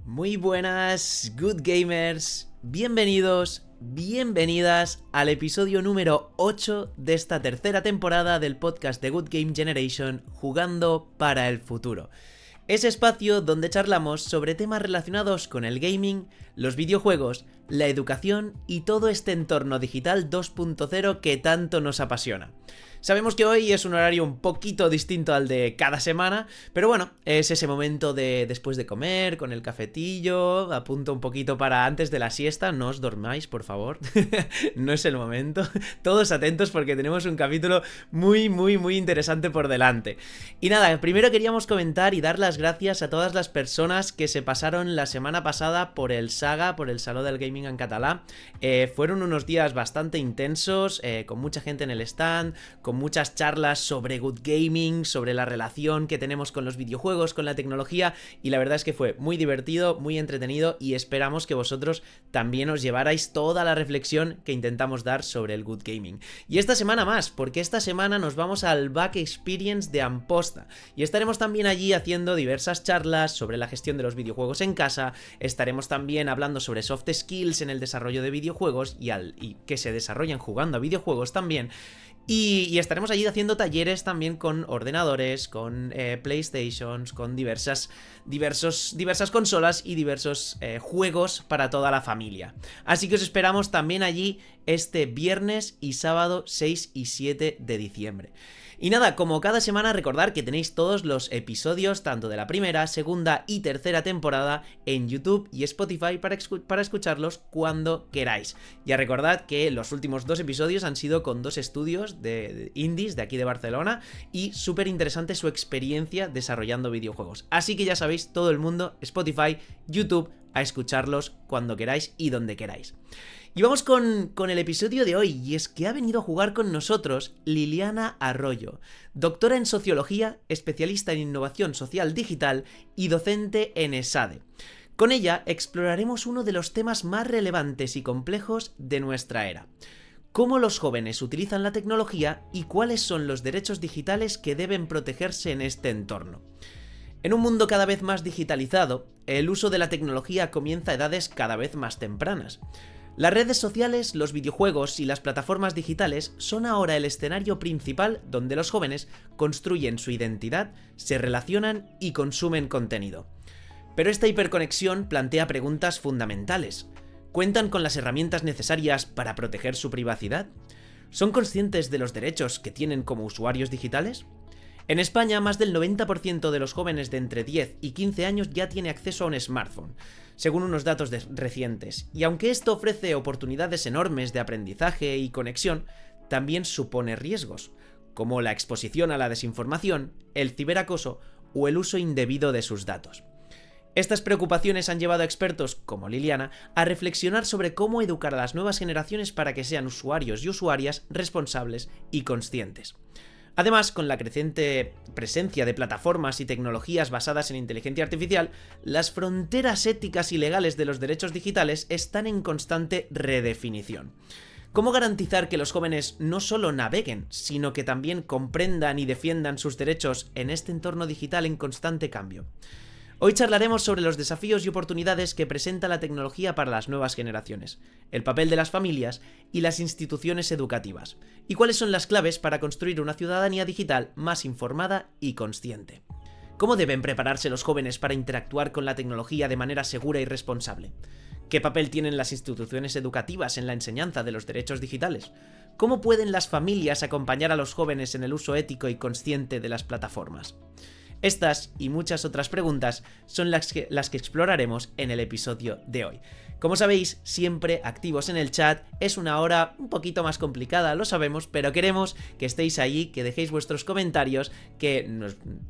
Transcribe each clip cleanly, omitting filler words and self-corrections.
Muy buenas, Good Gamers, bienvenidos, bienvenidas al episodio número 8 de esta tercera temporada del podcast de Good Game Generation, Jugando para el Futuro. Ese espacio donde charlamos sobre temas relacionados con el gaming, los videojuegos, la educación y todo este entorno digital 2.0 que tanto nos apasiona. Sabemos que hoy es un horario un poquito distinto al de cada semana, pero bueno, es ese momento de después de comer, con el cafetillo, apunto un poquito para antes de la siesta, no os dormáis, por favor, no es el momento, todos atentos porque tenemos un capítulo muy interesante por delante. Y nada, primero queríamos comentar y dar las gracias a todas las personas que se pasaron la semana pasada por el Saga, por el Saló del Gaming en Català. Fueron unos días bastante intensos, con mucha gente en el stand, con muchas charlas sobre good gaming, sobre la relación que tenemos con los videojuegos, con la tecnología, y la verdad es que fue muy divertido, muy entretenido, y esperamos que vosotros también os llevarais toda la reflexión que intentamos dar sobre el good gaming. Y esta semana más, porque esta semana nos vamos al Back Experience de Amposta, y estaremos también allí haciendo diversas charlas sobre la gestión de los videojuegos en casa, estaremos también hablando sobre soft skills en el desarrollo de videojuegos y que se desarrollan jugando a videojuegos también. Y estaremos allí haciendo talleres también con ordenadores, con PlayStations, con diversas consolas y diversos juegos para toda la familia. Así que os esperamos también allí este viernes y sábado 6 y 7 de diciembre. Y nada, como cada semana, recordad que tenéis todos los episodios, tanto de la primera, segunda y tercera temporada, en YouTube y Spotify para escucharlos cuando queráis. Ya recordad que los últimos dos episodios han sido con dos estudios de indies de aquí de Barcelona y súper interesante su experiencia desarrollando videojuegos. Así que ya sabéis, todo el mundo, Spotify, YouTube, a escucharlos cuando queráis y donde queráis. Y vamos con el episodio de hoy, y es que ha venido a jugar con nosotros Liliana Arroyo, doctora en Sociología, especialista en Innovación Social Digital y docente en ESADE. Con ella exploraremos uno de los temas más relevantes y complejos de nuestra era: cómo los jóvenes utilizan la tecnología y cuáles son los derechos digitales que deben protegerse en este entorno. En un mundo cada vez más digitalizado, el uso de la tecnología comienza a edades cada vez más tempranas. Las redes sociales, los videojuegos y las plataformas digitales son ahora el escenario principal donde los jóvenes construyen su identidad, se relacionan y consumen contenido. Pero esta hiperconexión plantea preguntas fundamentales. ¿Cuentan con las herramientas necesarias para proteger su privacidad? ¿Son conscientes de los derechos que tienen como usuarios digitales? En España, más del 90% de los jóvenes de entre 10 y 15 años ya tiene acceso a un smartphone, según unos datos recientes, y aunque esto ofrece oportunidades enormes de aprendizaje y conexión, también supone riesgos, como la exposición a la desinformación, el ciberacoso o el uso indebido de sus datos. Estas preocupaciones han llevado a expertos como Liliana a reflexionar sobre cómo educar a las nuevas generaciones para que sean usuarios y usuarias responsables y conscientes. Además, con la creciente presencia de plataformas y tecnologías basadas en inteligencia artificial, las fronteras éticas y legales de los derechos digitales están en constante redefinición. ¿Cómo garantizar que los jóvenes no solo naveguen, sino que también comprendan y defiendan sus derechos en este entorno digital en constante cambio? Hoy charlaremos sobre los desafíos y oportunidades que presenta la tecnología para las nuevas generaciones, el papel de las familias y las instituciones educativas, y cuáles son las claves para construir una ciudadanía digital más informada y consciente. ¿Cómo deben prepararse los jóvenes para interactuar con la tecnología de manera segura y responsable? ¿Qué papel tienen las instituciones educativas en la enseñanza de los derechos digitales? ¿Cómo pueden las familias acompañar a los jóvenes en el uso ético y consciente de las plataformas? Estas y muchas otras preguntas son las que exploraremos en el episodio de hoy. Como sabéis, siempre activos en el chat. Es una hora un poquito más complicada, lo sabemos, pero queremos que estéis ahí, que dejéis vuestros comentarios,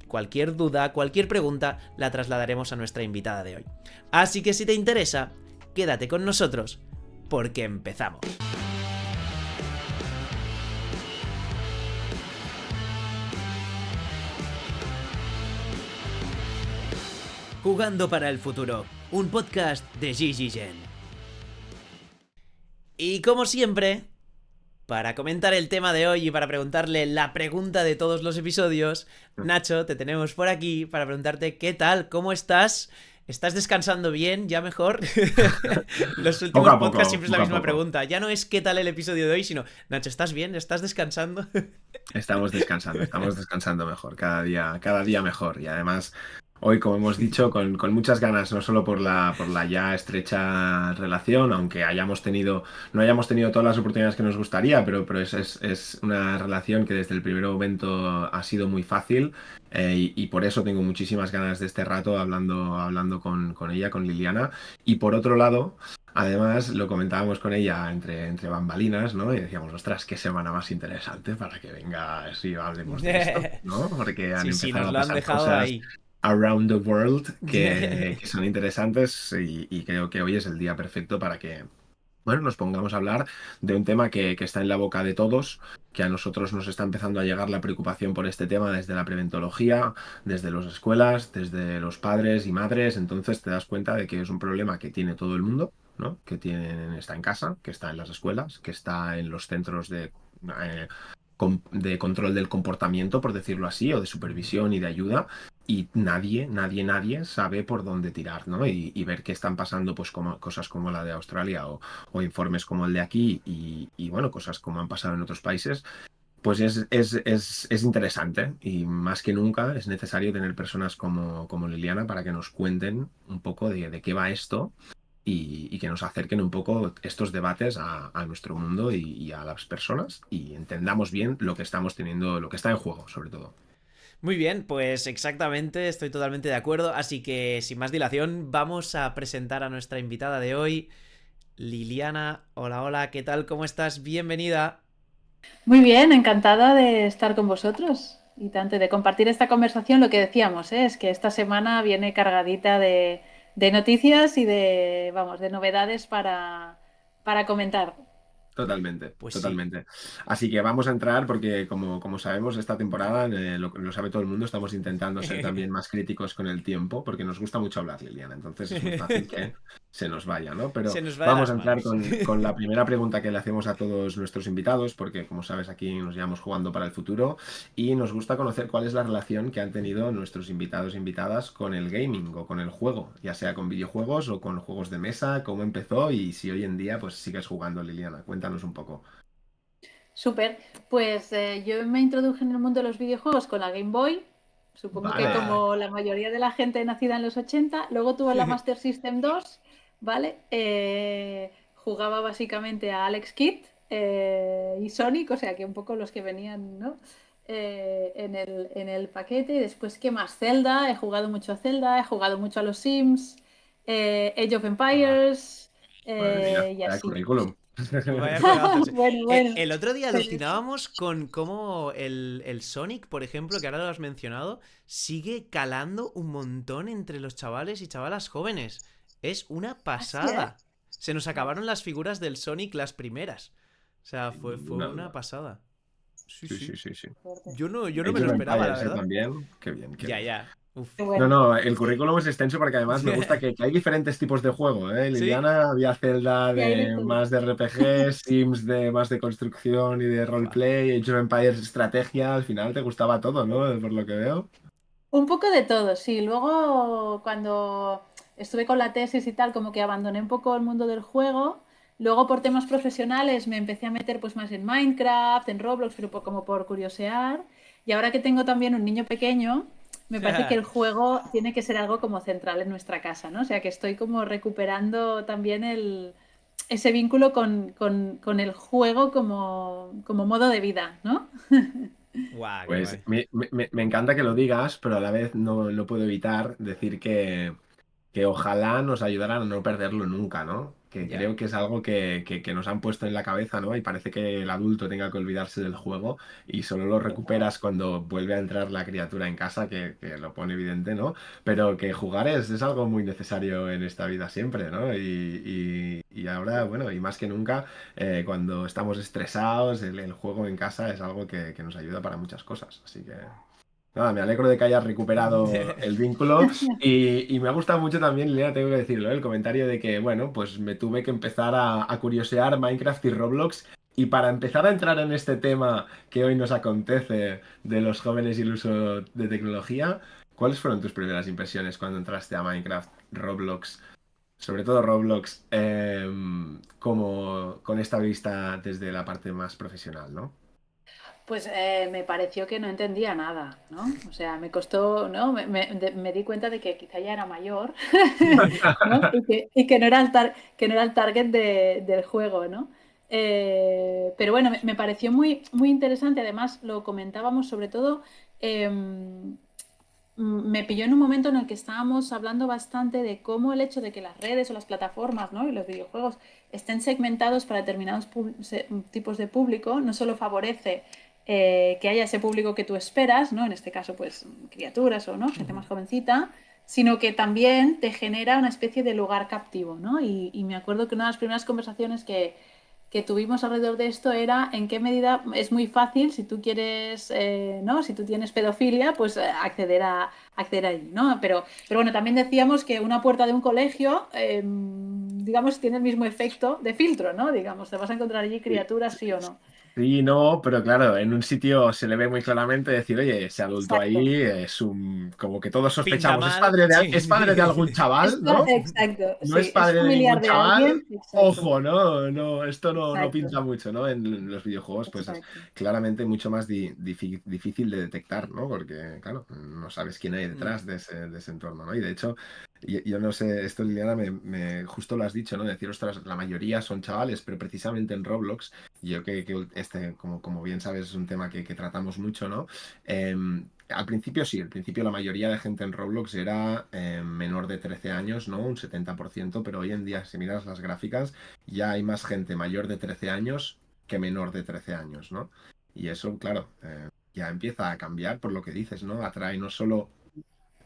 cualquier duda, cualquier pregunta la trasladaremos a nuestra invitada de hoy. Así que si te interesa, quédate con nosotros, porque empezamos. Jugando para el Futuro, un podcast de Gigi Gen. Y como siempre, para comentar el tema de hoy y para preguntarle la pregunta de todos los episodios, Nacho, te tenemos por aquí para preguntarte qué tal, cómo estás ¿Estás descansando bien? ¿Ya mejor? Los Poco últimos a podcasts poco, siempre es la poco a misma poco. pregunta. Ya no es qué tal el episodio de hoy, sino, Nacho, ¿estás bien? ¿Estás descansando? Estamos descansando mejor, cada día mejor. Y además, hoy, como hemos dicho, con muchas ganas, no solo por la ya estrecha relación, aunque no hayamos tenido todas las oportunidades que nos gustaría, pero es una relación que desde el primer momento ha sido muy fácil, y por eso tengo muchísimas ganas de este rato hablando con ella, con Liliana. Y por otro lado, además, lo comentábamos con ella entre bambalinas, ¿no? Y decíamos, ostras, qué semana más interesante para que venga y hablemos de esto, ¿no? Porque han Sí, sí, nos empezado a lo han pasar dejado cosas ahí. around the world que son interesantes, y creo que hoy es el día perfecto para que, bueno, nos pongamos a hablar de un tema que está en la boca de todos, que a nosotros nos está empezando a llegar la preocupación por este tema desde la preventología, desde las escuelas, desde los padres y madres. Entonces te das cuenta de que es un problema que tiene todo el mundo, ¿no? Está en casa, que está en las escuelas, que está en los centros eh, de control del comportamiento, por decirlo así, o de supervisión y de ayuda, y nadie sabe por dónde tirar, ¿no? Y ver qué están pasando, pues como cosas como la de Australia, o informes como el de aquí, y bueno, cosas como han pasado en otros países, pues es interesante, y más que nunca es necesario tener personas como Liliana para que nos cuenten un poco de qué va esto, y que nos acerquen un poco estos debates a nuestro mundo y a las personas, y entendamos bien lo que estamos teniendo, lo que está en juego, sobre todo. Muy bien, pues exactamente, estoy totalmente de acuerdo. Así que, sin más dilación, vamos a presentar a nuestra invitada de hoy, Liliana. Hola, hola, ¿qué tal? ¿Cómo estás? Bienvenida. Muy bien, encantada de estar con vosotros y tanto de compartir esta conversación. Lo que decíamos, es que esta semana viene cargadita de noticias y de novedades para comentar. Totalmente, Pues sí. totalmente. Así que vamos a entrar porque, como sabemos, esta temporada, lo sabe todo el mundo, estamos intentando ser también más críticos con el tiempo, porque nos gusta mucho hablar, Liliana. Entonces es muy fácil que se nos vaya, ¿no? Pero Se nos va de vamos las a entrar manos. con la primera pregunta que le hacemos a todos nuestros invitados, porque, como sabes, aquí nos llevamos jugando para el futuro, y nos gusta conocer cuál es la relación que han tenido nuestros invitados e invitadas con el gaming o con el juego, ya sea con videojuegos o con juegos de mesa, cómo empezó y si hoy en día pues sigues jugando, Liliana. Cuéntanos un poco. Súper. Pues yo me introduje en el mundo de los videojuegos con la Game Boy. Supongo que Vale. Ah. como la mayoría de la gente nacida en los 80. Luego tuve la Master System 2, ¿vale? Jugaba básicamente a Alex Kidd y Sonic, o sea que un poco los que venían, ¿no? En el paquete. Y después, ¿qué más? Zelda, he jugado mucho a Zelda, he jugado mucho a los Sims, Age of Ah, Empires Madre mía, y vaya así. currículum. vaya juegazos. Bueno, bueno. El otro día Pero alucinábamos con cómo el Sonic, por ejemplo, que ahora lo has mencionado, sigue calando un montón entre los chavales y chavalas jóvenes. Es una así es. pasada. Se nos acabaron las figuras del Sonic las primeras. O sea, Sin fue ninguna una duda. pasada. Sí, Sí, sí, sí. sí, sí. Yo no me Age lo of esperaba, la Empires, verdad. también. Qué bien, qué Ya, bien. ya. Uf. Qué No, bueno. no, el currículum es extenso porque además me gusta que hay diferentes tipos de juego, ¿eh? ¿Sí? Liliana, había Zelda Y hay de de todo. más de RPG, Sims de más de construcción y de Fua. roleplay, Age of Empires estrategia, al final te gustaba todo, ¿no? Por lo que veo. Un poco de todo, sí. Luego, cuando estuve con la tesis y tal, como que abandoné un poco el mundo del juego. Luego, por temas profesionales, me empecé a meter pues más en Minecraft, en Roblox, pero como por curiosear. Y ahora que tengo también un niño pequeño, me parece que el juego tiene que ser algo como central en nuestra casa, ¿no? O sea, que estoy como recuperando también ese vínculo con el juego como modo de vida, ¿no? Guau, qué Pues guay. me encanta que lo digas, pero a la vez no puedo evitar decir que ojalá nos ayudaran a no perderlo nunca, ¿no? Que Ya. creo que es algo que nos han puesto en la cabeza, ¿no? Y parece que el adulto tenga que olvidarse del juego y solo lo recuperas cuando vuelve a entrar la criatura en casa, que lo pone evidente, ¿no? Pero que jugar es algo muy necesario en esta vida siempre, ¿no? Y ahora, bueno, y más que nunca, cuando estamos estresados, el juego en casa es algo que nos ayuda para muchas cosas. Así que... Nada, me alegro de que hayas recuperado el vínculo, y me ha gustado mucho también, Lea, tengo que decirlo, el comentario de que, bueno, pues me tuve que empezar a curiosear Minecraft y Roblox, y para empezar a entrar en este tema que hoy nos acontece de los jóvenes y el uso de tecnología, ¿cuáles fueron tus primeras impresiones cuando entraste a Minecraft? Roblox, sobre todo Roblox, como con esta vista desde la parte más profesional, ¿no? Pues me pareció que no entendía nada, ¿no? O sea, me costó, ¿no? Me di cuenta de que quizá ya era mayor, ¿no? Y que no era que no era el target del juego, ¿no? Pero bueno, me pareció muy interesante. Además, lo comentábamos sobre todo. Me pilló en un momento en el que estábamos hablando bastante de cómo el hecho de que las redes o las plataformas, ¿no? y los videojuegos estén segmentados para determinados tipos de público no solo favorece que haya ese público que tú esperas, ¿no? En este caso, pues criaturas o no, gente más jovencita, sino que también te genera una especie de lugar captivo, ¿no? Y me acuerdo que una de las primeras conversaciones que tuvimos alrededor de esto era en qué medida es muy fácil si tú quieres, ¿no? Si tú tienes pedofilia, pues acceder allí, ¿no? Pero bueno, también decíamos que una puerta de un colegio, digamos, tiene el mismo efecto de filtro, ¿no? Digamos, te vas a encontrar allí Sí, criaturas, sí o no. sí, no, pero claro, en un sitio se le ve muy claramente decir, oye, ese adulto Exacto. ahí es un, como que todos Pinta sospechamos, mal, es padre de algún sí. chaval, ¿no? Exacto, No es sí, es padre de ningún familiar de chaval, alguien, exacto, ojo, ¿no? No, esto no exacto, pinta mucho, ¿no? En los videojuegos, pues es exacto. claramente mucho más difícil de detectar, ¿no? Porque, claro, no sabes quién hay Mm. detrás de ese entorno, ¿no? Y de hecho, yo no sé, esto Liliana justo lo has dicho, ¿no? Decir, ostras, la mayoría son chavales, pero precisamente en Roblox, y yo que este, como bien sabes, es un tema que tratamos mucho, ¿no? Al principio sí, al principio la mayoría de gente en Roblox era menor de 13 años, ¿no? Un 70%, pero hoy en día, si miras las gráficas, ya hay más gente mayor de 13 años que menor de 13 años, ¿no? Y eso, claro, ya empieza a cambiar por lo que dices, ¿no? Atrae no solo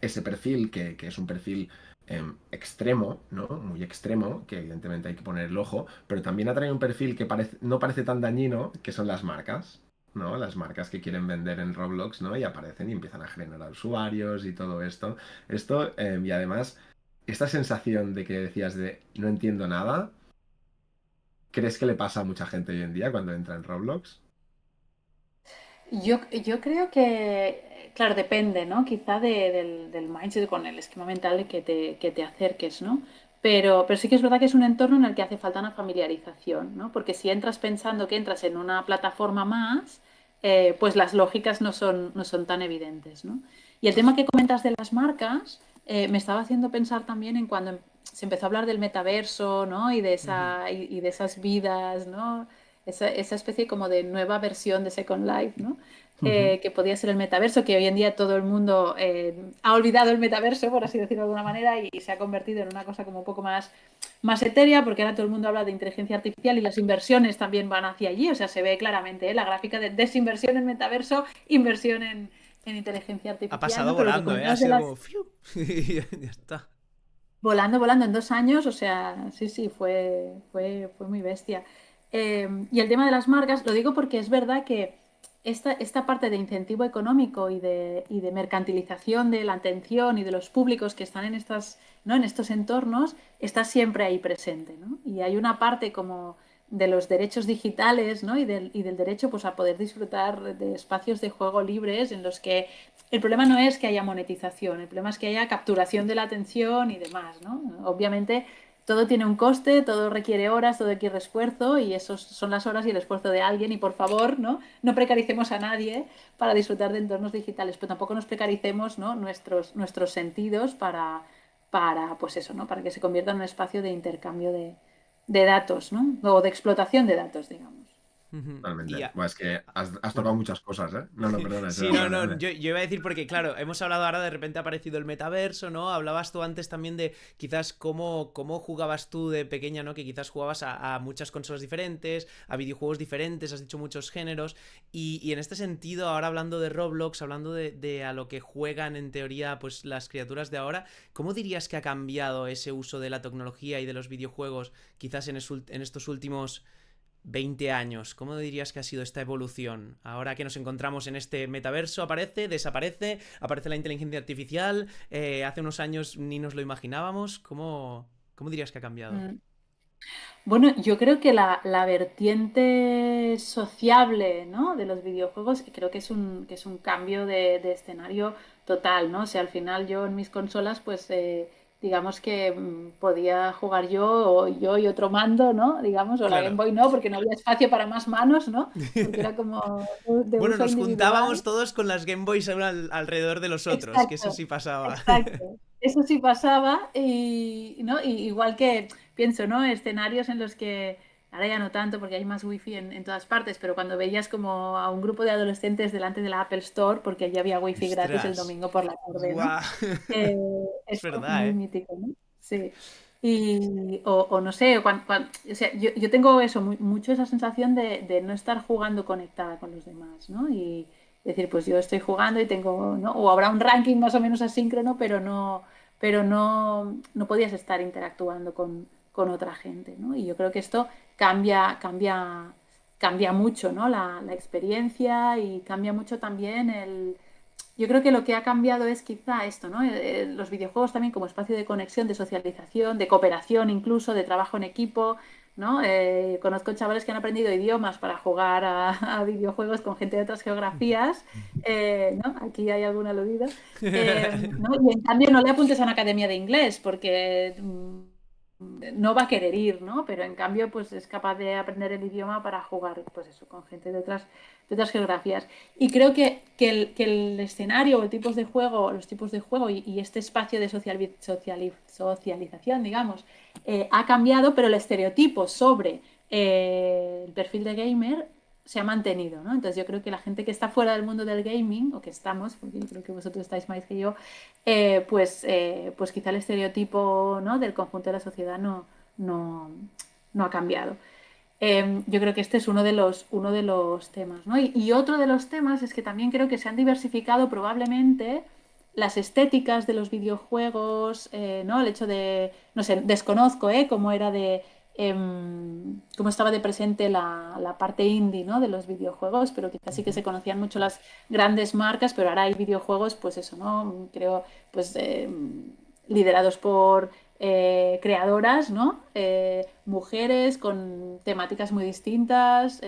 ese perfil, que es un perfil extremo, ¿no? Muy extremo, que evidentemente hay que poner el ojo, pero también atrae un perfil que no parece tan dañino, que son las marcas, ¿no? Las marcas que quieren vender en Roblox, ¿no? Y aparecen y empiezan a generar usuarios y todo esto. Y además, esta sensación de que decías de no entiendo nada, ¿crees que le pasa a mucha gente hoy en día cuando entra en Roblox? Yo creo que, claro, depende, ¿no? Quizá del mindset con el esquema mental que te acerques, ¿no? Pero sí que es verdad que es un entorno en el que hace falta una familiarización, ¿no? Porque si entras pensando que entras en una plataforma más, pues las lógicas no son tan evidentes, ¿no? Y el tema que comentas de las marcas, me estaba haciendo pensar también en cuando se empezó a hablar del metaverso, ¿no? Ujú. Y de esas vidas, ¿no? Esa especie como de nueva versión de Second Life, ¿no? Ujú. Que podía ser el metaverso, que hoy en día todo el mundo ha olvidado el metaverso, por así decirlo de alguna manera, y se ha convertido en una cosa como un poco más etérea, porque ahora todo el mundo habla de inteligencia artificial y las inversiones también van hacia allí, o sea, se ve claramente la gráfica de desinversión en metaverso, inversión en inteligencia Ha artificial, pasado ¿no? Pero lo que volando, ¿eh? Ha comentabas de sido las... como... ¡fiu! Y ya está. Volando en 2 años, o sea, sí, fue muy bestia. Y el tema de las marcas, lo digo porque es verdad que esta parte de incentivo económico y de mercantilización de la atención y de los públicos que están ¿no? en estos entornos está siempre ahí presente, ¿no? Y hay una parte como de los derechos digitales, ¿no? y del derecho pues, a poder disfrutar de espacios de juego libres en los que el problema no es que haya monetización, el problema es que haya capturación de la atención y demás, ¿no? Obviamente todo tiene un coste, todo requiere horas, todo requiere esfuerzo y esos son las horas y el esfuerzo de alguien y por favor, no precaricemos a nadie para disfrutar de entornos digitales, pero tampoco nos precaricemos, ¿no? nuestros sentidos pues eso, ¿no? Para que se convierta en un espacio de intercambio de datos, ¿no? O de explotación de datos, digamos. Ujú. Y Totalmente. ya. Bueno, es que has tocado Bueno. muchas cosas, ¿eh? No, no, perdona, Sí, dale, no, dale, no, dale. yo iba a decir porque, claro, hemos hablado ahora, de repente ha aparecido el metaverso, ¿no? Hablabas tú antes también de quizás cómo jugabas tú de pequeña, ¿no? Que quizás jugabas a muchas consolas diferentes, a videojuegos diferentes, has dicho muchos géneros, y en este sentido, ahora hablando de Roblox, hablando de a lo que juegan en teoría, pues las criaturas de ahora, ¿cómo dirías que ha cambiado ese uso de la tecnología y de los videojuegos quizás en estos últimos 20 años? ¿Cómo dirías que ha sido esta evolución? Ahora que nos encontramos en este metaverso, aparece, desaparece, aparece la inteligencia artificial, hace unos años ni nos lo imaginábamos. ¿Cómo dirías que ha cambiado? Mm. Bueno, yo creo que la vertiente sociable, ¿no? de los videojuegos creo que es un cambio de escenario total, ¿no? O sea, al final yo en mis consolas pues digamos que podía jugar yo y otro mando, ¿no? Digamos, o la Claro. Game Boy no, porque no había espacio para más manos, ¿no? Porque era como de Bueno, uso nos juntábamos individual. todos con las Game Boys alrededor de los otros, que eso Exacto, sí pasaba. exacto. Eso sí pasaba y, ¿no? Y igual que pienso, ¿no? Escenarios en los que, ahora ya no tanto porque hay más wifi en todas partes, pero cuando veías como a un grupo de adolescentes delante de la Apple Store, porque allí había wifi gratis el Ostras. domingo por la tarde, ¿no? Guau. Eh, Es Eso verdad, muy ¿eh? mítico, ¿no? Sí. O no sé, o sea, yo tengo eso, mucho esa sensación de no estar jugando conectada con los demás, ¿no? Y decir, pues yo estoy jugando y tengo, ¿no? O habrá un ranking más o menos asíncrono, pero no podías estar interactuando con otra gente, ¿no? Y yo creo que esto cambia mucho, ¿no? La experiencia y cambia mucho también yo creo que lo que ha cambiado es quizá esto, ¿no? Los videojuegos también como espacio de conexión, de socialización, de cooperación incluso, de trabajo en equipo, ¿no? Conozco chavales que han aprendido idiomas para jugar a videojuegos con gente de otras geografías, ¿no? Aquí hay algún aludido. ¿No? Y en cambio no le apuntes a una academia de inglés porque no va a querer ir, ¿no? Pero en cambio pues es capaz de aprender el idioma para jugar, pues eso, con gente de otras geografías. Y creo que el escenario o los tipos de juego y este espacio de socialización, digamos, ha cambiado, pero el estereotipo sobre el perfil de gamer se ha mantenido, ¿no? Entonces yo creo que la gente que está fuera del mundo del gaming, o que estamos, porque yo creo que vosotros estáis más que yo, pues quizá el estereotipo, ¿no? del conjunto de la sociedad no, no ha cambiado. Yo creo que este es uno de los temas, ¿no? Y otro de los temas es que también creo que se han diversificado probablemente las estéticas de los videojuegos, ¿no? El hecho de, no sé, desconozco, cómo era cómo estaba de presente la parte indie, ¿no? de los videojuegos, pero quizás sí que se conocían mucho las grandes marcas, pero ahora hay videojuegos, pues eso, ¿no? Creo, pues liderados por creadoras, ¿no? Mujeres con temáticas muy distintas.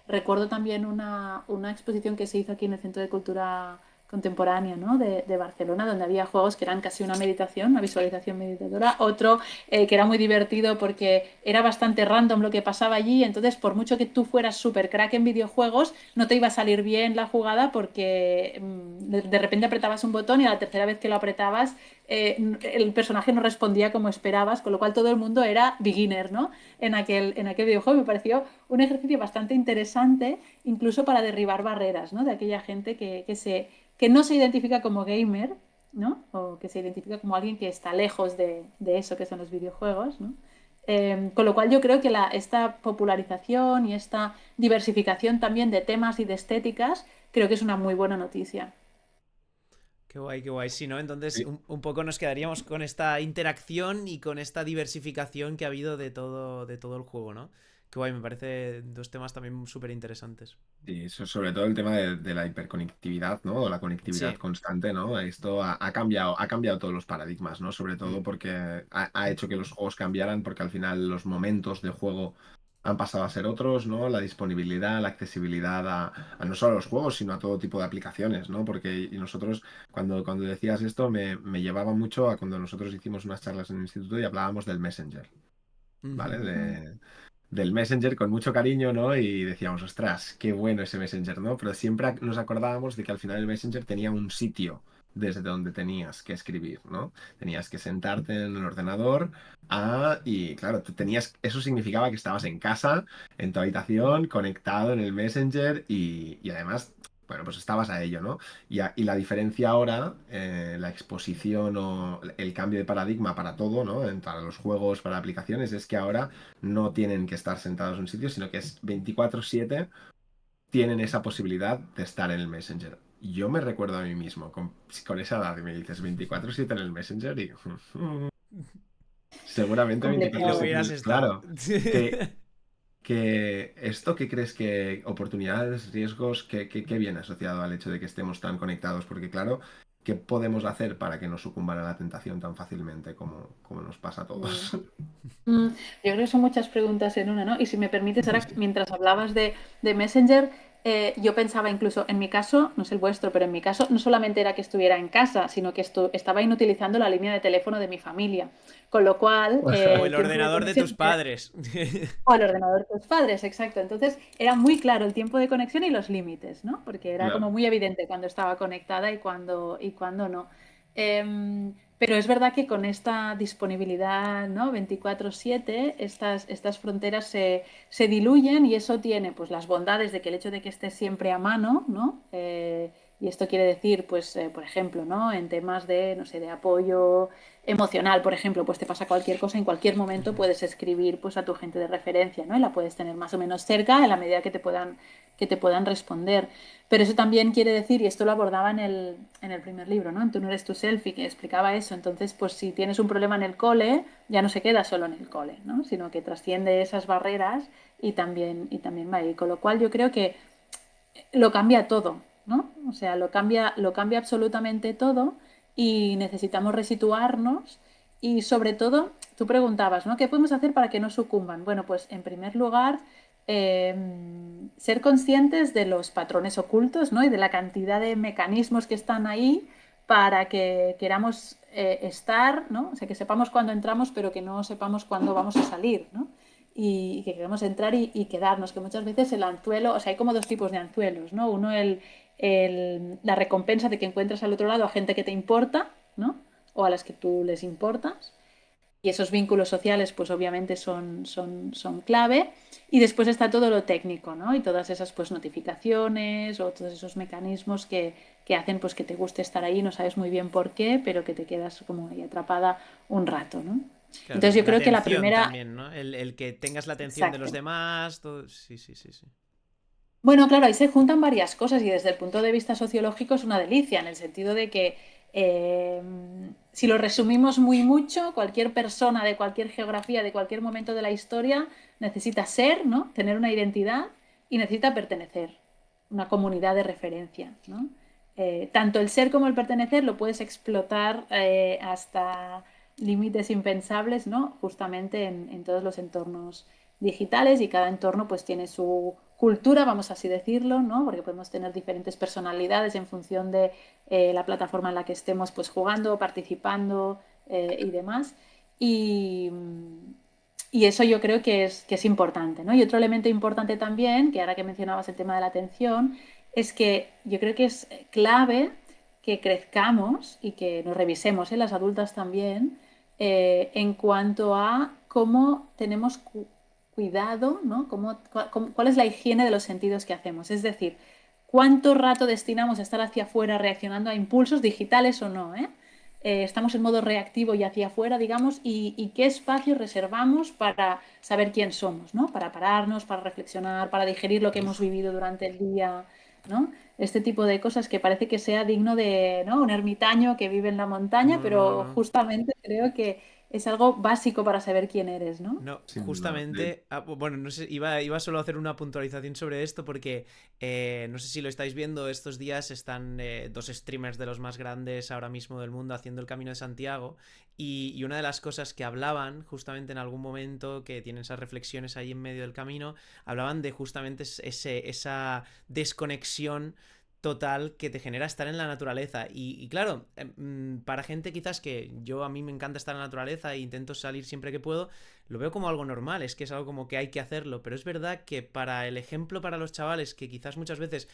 Recuerdo también una exposición que se hizo aquí en el Centro de Cultura Contemporánea, ¿no? de Barcelona, donde había juegos que eran casi una meditación, una visualización meditadora. Otro que era muy divertido porque era bastante random lo que pasaba allí, entonces por mucho que tú fueras súper crack en videojuegos, no te iba a salir bien la jugada porque de repente apretabas un botón y a la tercera vez que lo apretabas el personaje no respondía como esperabas, con lo cual todo el mundo era beginner, ¿no? En aquel videojuego me pareció un ejercicio bastante interesante, incluso para derribar barreras, ¿no? De aquella gente que no se identifica como gamer, ¿no? O que se identifica como alguien que está lejos de eso que son los videojuegos, ¿no? Con lo cual yo creo que esta popularización y esta diversificación también de temas y de estéticas creo que es una muy buena noticia. Qué guay, qué guay. Sí, ¿no? Entonces, Sí, un poco nos quedaríamos con esta interacción y con esta diversificación que ha habido de todo el juego, ¿no? Qué guay, me parece dos temas también súper interesantes. sí, sobre todo el tema de la hiperconectividad, ¿no? O la conectividad Sí. constante, ¿no? Esto ha cambiado todos los paradigmas, ¿no? Sobre Mm. todo porque ha hecho que los juegos cambiaran, porque al final los momentos de juego han pasado a ser otros, ¿no? La disponibilidad, la accesibilidad a no solo a los juegos, sino a todo tipo de aplicaciones, ¿no? Porque y nosotros, cuando decías esto, me llevaba mucho a cuando nosotros hicimos unas charlas en el instituto y hablábamos del Messenger, ¿vale? Ujú. Mm. Del Messenger con mucho cariño, ¿no? Y decíamos, ostras, qué bueno ese Messenger, ¿no? Pero siempre nos acordábamos de que al final el Messenger tenía un sitio desde donde tenías que escribir, ¿no? Tenías que sentarte en el ordenador y claro, eso significaba que estabas en casa, en tu habitación, conectado en el Messenger y además, bueno, pues estabas a ello, ¿no? Y la diferencia ahora, la exposición o el cambio de paradigma para todo, ¿no? Para los juegos, para aplicaciones, es que ahora no tienen que estar sentados en un sitio, sino que es 24/7, tienen esa posibilidad de estar en el Messenger. Yo me recuerdo a mí mismo con esa edad y me dices 24/7 en el Messenger y seguramente Y lo Complicado. 24/7, hubieras estado. claro, que, que esto que crees que oportunidades, riesgos, que viene asociado al hecho de que estemos tan conectados, porque claro, ¿qué podemos hacer para que no sucumban a la tentación tan fácilmente como nos pasa a Mm. todos? Yo creo que son muchas preguntas en una, ¿no? Y si me permites, ahora, mientras hablabas de Messenger, yo pensaba incluso, en mi caso, no sé el vuestro, pero en mi caso no solamente era que estuviera en casa, sino que estaba inutilizando la línea de teléfono de mi familia. Con lo cual, O el el tiempo de ordenador de conexión tus padres. o el ordenador de tus padres, exacto. Entonces era muy claro el tiempo de conexión y los límites, ¿no? Porque era como Claro. muy evidente cuando estaba conectada y cuando no. Pero es verdad que con esta disponibilidad, ¿no? 24/7, estas fronteras se diluyen y eso tiene pues las bondades de que el hecho de que estés siempre a mano, ¿no? Y esto quiere decir, pues, por ejemplo, ¿no? En temas de, no sé, de apoyo emocional, por ejemplo, pues te pasa cualquier cosa, en cualquier momento puedes escribir pues a tu gente de referencia, ¿no? Y la puedes tener más o menos cerca en la medida que te puedan responder. Pero eso también quiere decir, y esto lo abordaba en el primer libro, ¿no? En Tú no eres tu selfie, que explicaba eso. Entonces, pues si tienes un problema en el cole, ya no se queda solo en el cole, ¿no? Sino que trasciende esas barreras y también va ahí. Con lo cual yo creo que lo cambia todo, ¿no? O sea, lo cambia absolutamente todo y necesitamos resituarnos y sobre todo, tú preguntabas, ¿no? ¿Qué podemos hacer para que no sucumban? Bueno, pues en primer lugar, eh, ser conscientes de los patrones ocultos, ¿no? Y de la cantidad de mecanismos que están ahí para que queramos estar, ¿no? O sea, que sepamos cuándo entramos, pero que no sepamos cuándo vamos a salir, ¿no? Y que queremos entrar y quedarnos, que muchas veces el anzuelo, o sea, hay como dos tipos de anzuelos, ¿no? Uno, la recompensa de que encuentras al otro lado a gente que te importa, ¿no? O a las que tú les importas. Y esos vínculos sociales, pues obviamente son clave. Y después está todo lo técnico, ¿no? Y todas esas pues notificaciones o todos esos mecanismos que hacen pues que te guste estar ahí, no sabes muy bien por qué, pero que te quedas como ahí atrapada un rato, ¿no? Claro, Entonces yo la creo que la atención primera, también, ¿no? El que tengas la atención de los exacto. demás, todo... Sí, sí, sí, sí. Bueno, claro, ahí se juntan varias cosas y desde el punto de vista sociológico es una delicia, en el sentido de que eh, si lo resumimos muy mucho, cualquier persona de cualquier geografía, de cualquier momento de la historia, necesita ser, ¿no? Tener una identidad y necesita pertenecer, una comunidad de referencia, ¿no? Tanto el ser como el pertenecer lo puedes explotar hasta límites impensables, ¿no? Justamente en todos los entornos digitales y cada entorno pues tiene su cultura, vamos así decirlo, ¿no? Porque podemos tener diferentes personalidades en función de la plataforma en la que estemos pues jugando, participando y demás. Y, y eso yo creo que es importante, ¿no? Y otro elemento importante también, que ahora que mencionabas el tema de la atención, es que yo creo que es clave que crezcamos y que nos revisemos, las adultas también, en cuanto a cómo tenemos cuidado, ¿no? ¿Cuál es la higiene de los sentidos que hacemos? Es decir, ¿cuánto rato destinamos a estar hacia afuera reaccionando a impulsos digitales o no? Estamos en modo reactivo y hacia afuera, digamos, y qué espacio reservamos para saber quién somos, ¿no? Para pararnos, para reflexionar, para digerir lo que hemos vivido durante el día, ¿no? Este tipo de cosas que parece que sea digno de, ¿no? Un ermitaño que vive en la montaña, No, no, pero no. justamente creo que es algo básico para saber quién eres, ¿no? No, Sin duda. justamente, bueno, no sé, iba solo a hacer una puntualización sobre esto porque no sé si lo estáis viendo, estos días están dos streamers de los más grandes ahora mismo del mundo haciendo el Camino de Santiago y una de las cosas que hablaban justamente en algún momento, que tienen esas reflexiones ahí en medio del camino, hablaban de justamente esa desconexión total que te genera estar en la naturaleza. Y claro, para gente quizás que a mí me encanta estar en la naturaleza e intento salir siempre que puedo, lo veo como algo normal, es que es algo como que hay que hacerlo, pero es verdad que para el ejemplo para los chavales, que quizás muchas veces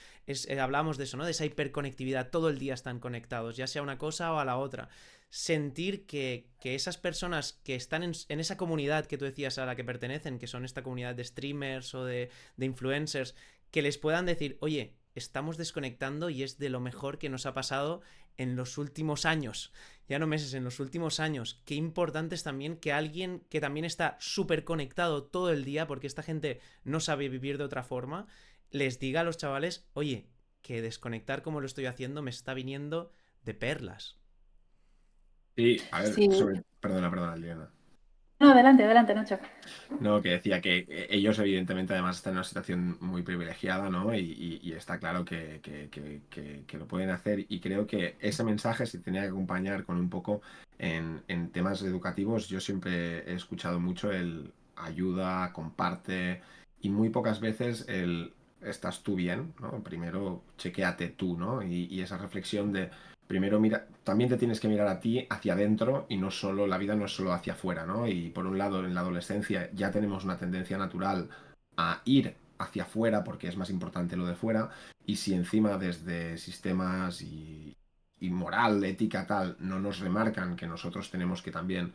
hablamos de eso, ¿no? De esa hiperconectividad, todo el día están conectados, ya sea una cosa o a la otra. Sentir que esas personas que están en esa comunidad que tú decías a la que pertenecen, que son esta comunidad de streamers o de influencers, que les puedan decir, oye, estamos desconectando y es de lo mejor que nos ha pasado en los últimos años, ya no meses, en los últimos años. Qué importante es también que alguien que también está súper conectado todo el día, porque esta gente no sabe vivir de otra forma, les diga a los chavales, oye, que desconectar como lo estoy haciendo me está viniendo de perlas. Sí, a ver, Sí. perdona, Liana. No, adelante, adelante, Nacho. No, que decía que ellos evidentemente además están en una situación muy privilegiada, ¿no? Y está claro que lo pueden hacer y creo que ese mensaje se tenía que acompañar con un poco en temas educativos. Yo siempre he escuchado mucho el ayuda, comparte y muy pocas veces el estás tú bien, ¿no? Primero chequéate tú, ¿no? Y esa reflexión de primero mira, también te tienes que mirar a ti hacia adentro y no solo, la vida no es solo hacia afuera, ¿no? Y por un lado, en la adolescencia ya tenemos una tendencia natural a ir hacia afuera porque es más importante lo de fuera, y si encima desde sistemas y moral, ética, tal, no nos remarcan que nosotros tenemos que también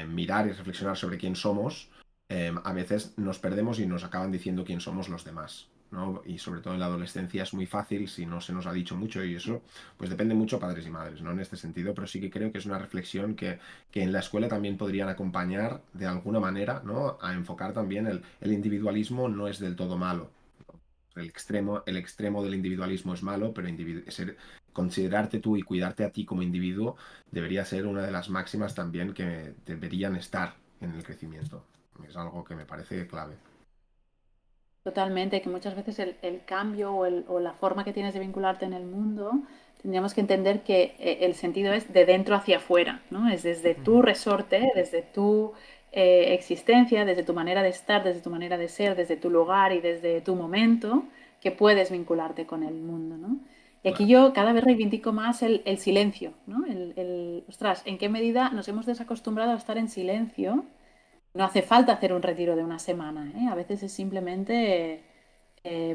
mirar y reflexionar sobre quién somos, a veces nos perdemos y nos acaban diciendo quién somos los demás, ¿no? Y sobre todo en la adolescencia es muy fácil si no se nos ha dicho mucho, y eso pues depende mucho padres y madres, ¿no? En este sentido, pero sí que creo que es una reflexión que en la escuela también podrían acompañar de alguna manera, ¿no? A enfocar también el individualismo no es del todo malo. El extremo del individualismo es malo, pero considerarte tú y cuidarte a ti como individuo debería ser una de las máximas también que deberían estar en el crecimiento. Es algo que me parece clave. Totalmente, que muchas veces el cambio o la forma que tienes de vincularte en el mundo, tendríamos que entender que el sentido es de dentro hacia afuera, ¿no? Es desde tu resorte, desde tu existencia, desde tu manera de estar, desde tu manera de ser, desde tu lugar y desde tu momento, que puedes vincularte con el mundo, ¿no? Y aquí Claro. yo cada vez reivindico más el silencio, ¿no? Ostras, ¿en qué medida nos hemos desacostumbrado a estar en silencio? No hace falta hacer un retiro de una semana, ¿eh? A veces es simplemente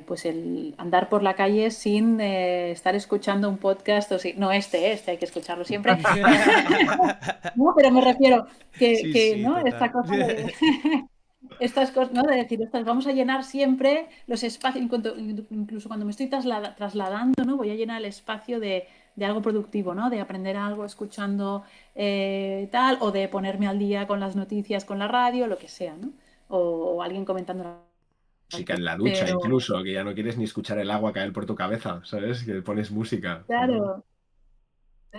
pues el andar por la calle sin estar escuchando un podcast o si, no este hay que escucharlo siempre. No, pero me refiero Sí, que sí, ¿no? Esta total. cosa de estas cosas, ¿no? De decir, estas, vamos a llenar siempre los espacios, incluso cuando me estoy trasladando, ¿no? Voy a llenar el espacio de algo productivo, ¿no? De aprender algo escuchando tal, o de ponerme al día con las noticias, con la radio, lo que sea, ¿no? O alguien comentando Música en la ducha pero, incluso, que ya no quieres ni escuchar el agua caer por tu cabeza, ¿sabes? Que pones música. claro,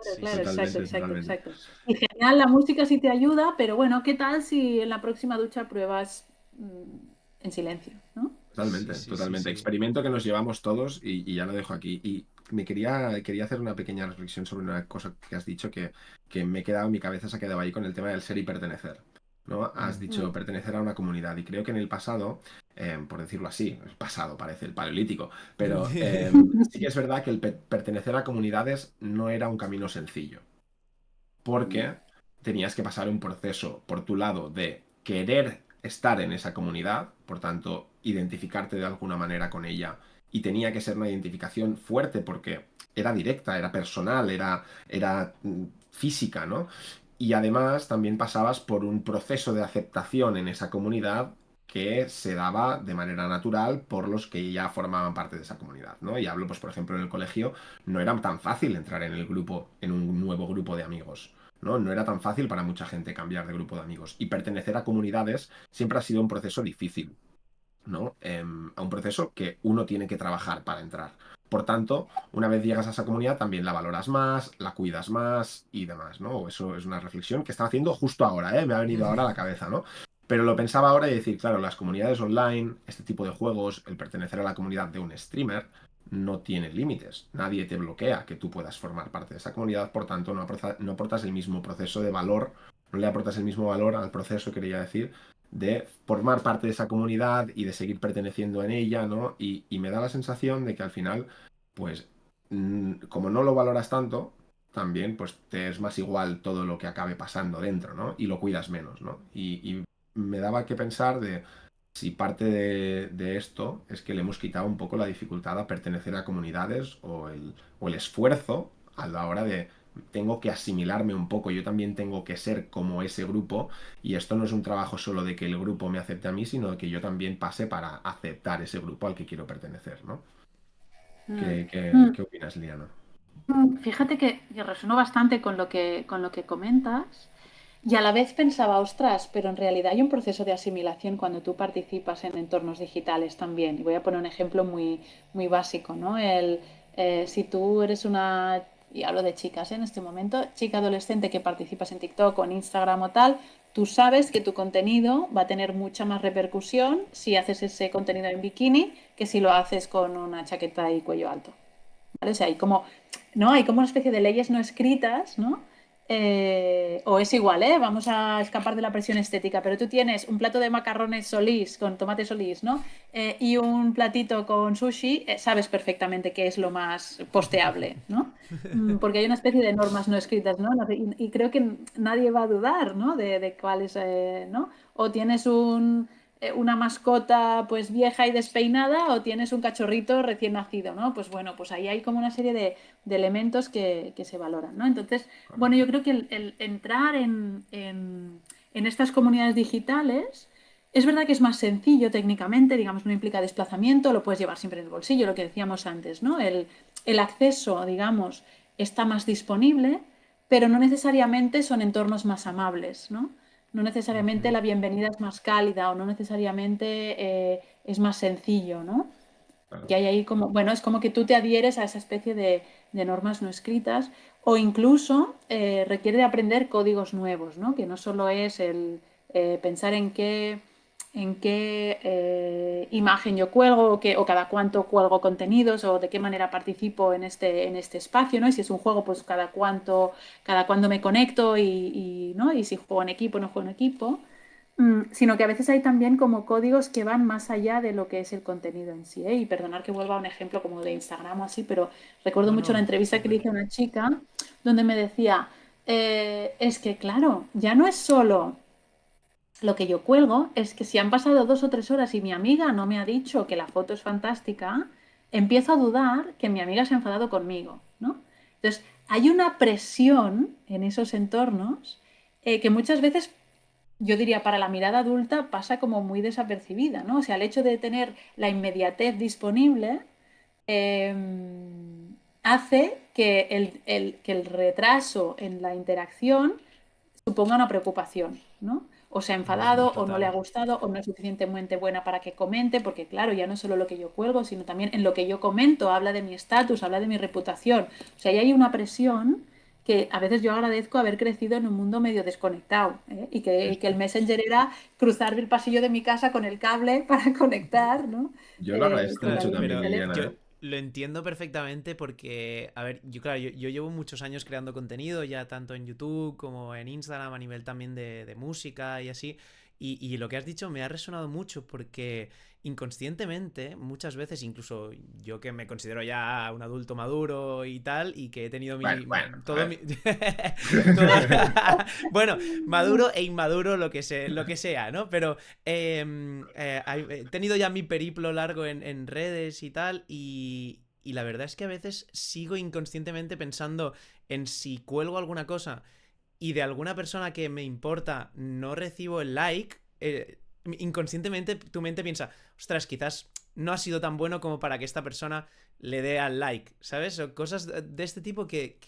Sí, claro, sí, sí, exacto, Totalmente, sí. exacto, totalmente. exacto. Y genial, la música sí te ayuda, pero bueno, ¿qué tal si en la próxima ducha pruebas en silencio, ¿no? Sí, Totalmente, sí, sí, totalmente. sí. Experimento que nos llevamos todos y ya lo dejo aquí. Y quería hacer una pequeña reflexión sobre una cosa que has dicho que me he quedado en mi cabeza, se ha quedado ahí con el tema del ser y pertenecer. ¿No? Has Mm. dicho pertenecer a una comunidad y creo que en el pasado, por decirlo así, el pasado parece el paleolítico, pero sí que es verdad que el pertenecer a comunidades no era un camino sencillo, porque tenías que pasar un proceso por tu lado de querer estar en esa comunidad, por tanto, identificarte de alguna manera con ella, y tenía que ser una identificación fuerte porque era directa, era personal, era física, ¿no? Y además también pasabas por un proceso de aceptación en esa comunidad que se daba de manera natural por los que ya formaban parte de esa comunidad, ¿no? Y hablo, pues, por ejemplo, en el colegio no era tan fácil entrar en el grupo, en un nuevo grupo de amigos. ¿No? No era tan fácil para mucha gente cambiar de grupo de amigos. Y pertenecer a comunidades siempre ha sido un proceso difícil, ¿no? A un proceso que uno tiene que trabajar para entrar. Por tanto, una vez llegas a esa comunidad, también la valoras más, la cuidas más y demás, ¿no? Eso es una reflexión que estaba haciendo justo ahora, ¿eh? Me ha venido ahora a la cabeza, ¿no? Pero lo pensaba ahora y decir, claro, las comunidades online, este tipo de juegos, el pertenecer a la comunidad de un streamer, no tiene límites. Nadie te bloquea que tú puedas formar parte de esa comunidad, por tanto, no aportas el mismo proceso de valor, no le aportas el mismo valor al proceso, quería decir, de formar parte de esa comunidad y de seguir perteneciendo en ella, ¿no? Y me da la sensación de que al final, pues, como no lo valoras tanto, también, pues, te es más igual todo lo que acabe pasando dentro, ¿no? Y lo cuidas menos, ¿no? Y me daba que pensar de si parte de esto es que le hemos quitado un poco la dificultad a pertenecer a comunidades o el esfuerzo a la hora de tengo que asimilarme un poco, yo también tengo que ser como ese grupo, y esto no es un trabajo solo de que el grupo me acepte a mí, sino de que yo también pase para aceptar ese grupo al que quiero pertenecer, ¿no? Mm. ¿Qué opinas, Liana? Fíjate que resonó bastante con lo que comentas y a la vez pensaba, ostras, pero en realidad hay un proceso de asimilación cuando tú participas en entornos digitales también. Y voy a poner un ejemplo muy, muy básico, ¿no? Si tú eres una, y hablo de chicas en este momento, chica adolescente que participas en TikTok o en Instagram o tal, tú sabes que tu contenido va a tener mucha más repercusión si haces ese contenido en bikini que si lo haces con una chaqueta y cuello alto. ¿Vale? O sea, hay como, ¿no? Hay como una especie de leyes no escritas, ¿no? O es igual, ¿eh? Vamos a escapar de la presión estética, pero tú tienes un plato de macarrones solís, con tomate solís, ¿no? Y un platito con sushi, sabes perfectamente qué es lo más posteable, ¿no? Porque hay una especie de normas no escritas, ¿no? Y creo que nadie va a dudar, ¿no? De cuál es, ¿no? O tienes una mascota pues vieja y despeinada o tienes un cachorrito recién nacido, ¿no? Pues bueno, pues ahí hay como una serie de elementos que se valoran, ¿no? Entonces, bueno, yo creo que el entrar en estas comunidades digitales es verdad que es más sencillo técnicamente, digamos, no implica desplazamiento, lo puedes llevar siempre en el bolsillo, lo que decíamos antes, ¿no? El acceso, digamos, está más disponible, pero no necesariamente son entornos más amables, ¿no? No necesariamente la bienvenida es más cálida o no necesariamente es más sencillo, ¿no? Claro. Que hay ahí como, bueno, es como que tú te adhieres a esa especie de normas no escritas o incluso requiere de aprender códigos nuevos, ¿no? Que no solo es el pensar en qué imagen yo cuelgo o cada cuánto cuelgo contenidos o de qué manera participo en este espacio, ¿no? Y si es un juego, pues cada cuánto me conecto ¿no? Y si juego en equipo, no juego en equipo. Sino que a veces hay también como códigos que van más allá de lo que es el contenido en sí, ¿eh? Y perdonar que vuelva a un ejemplo como de Instagram o así, pero recuerdo No, mucho una no, entrevista que le súper. hice a una chica donde me decía, es que claro, ya no es solo lo que yo cuelgo, es que si han pasado 2 o 3 horas y mi amiga no me ha dicho que la foto es fantástica, empiezo a dudar que mi amiga se ha enfadado conmigo, ¿no? Entonces, hay una presión en esos entornos que muchas veces yo diría, para la mirada adulta pasa como muy desapercibida, ¿no? O sea, el hecho de tener la inmediatez disponible eh, hace que el retraso en la interacción suponga una preocupación, ¿no? O se ha enfadado, o no le ha Total. gustado, o no es suficientemente buena para que comente, porque claro, ya no es solo lo que yo cuelgo, sino también en lo que yo comento, habla de mi estatus, habla de mi reputación. O sea, ahí hay una presión que a veces yo agradezco haber crecido en un mundo medio desconectado, ¿eh? Y que el Messenger era cruzar el pasillo de mi casa con el cable para conectar, ¿no? Yo lo agradezco Con mucho Ostras, el también, pero teléfono. yo Liliana, ¿eh? lo entiendo perfectamente porque, a ver, yo claro, yo llevo muchos años creando contenido, ya tanto en YouTube como en Instagram, a nivel también de música y así. Y lo que has dicho me ha resonado mucho porque inconscientemente, muchas veces, incluso yo que me considero ya un adulto maduro y tal, y que he tenido Bueno, bueno, a todo mi... ver. todo- bueno, maduro e inmaduro, lo que sea, ¿no? Pero he tenido ya mi periplo largo en redes y tal, y la verdad es que a veces sigo inconscientemente pensando en si cuelgo alguna cosa y de alguna persona que me importa no recibo el like, inconscientemente tu mente piensa, ostras, quizás no ha sido tan bueno como para que esta persona le dé al like, ¿sabes? O cosas de este tipo que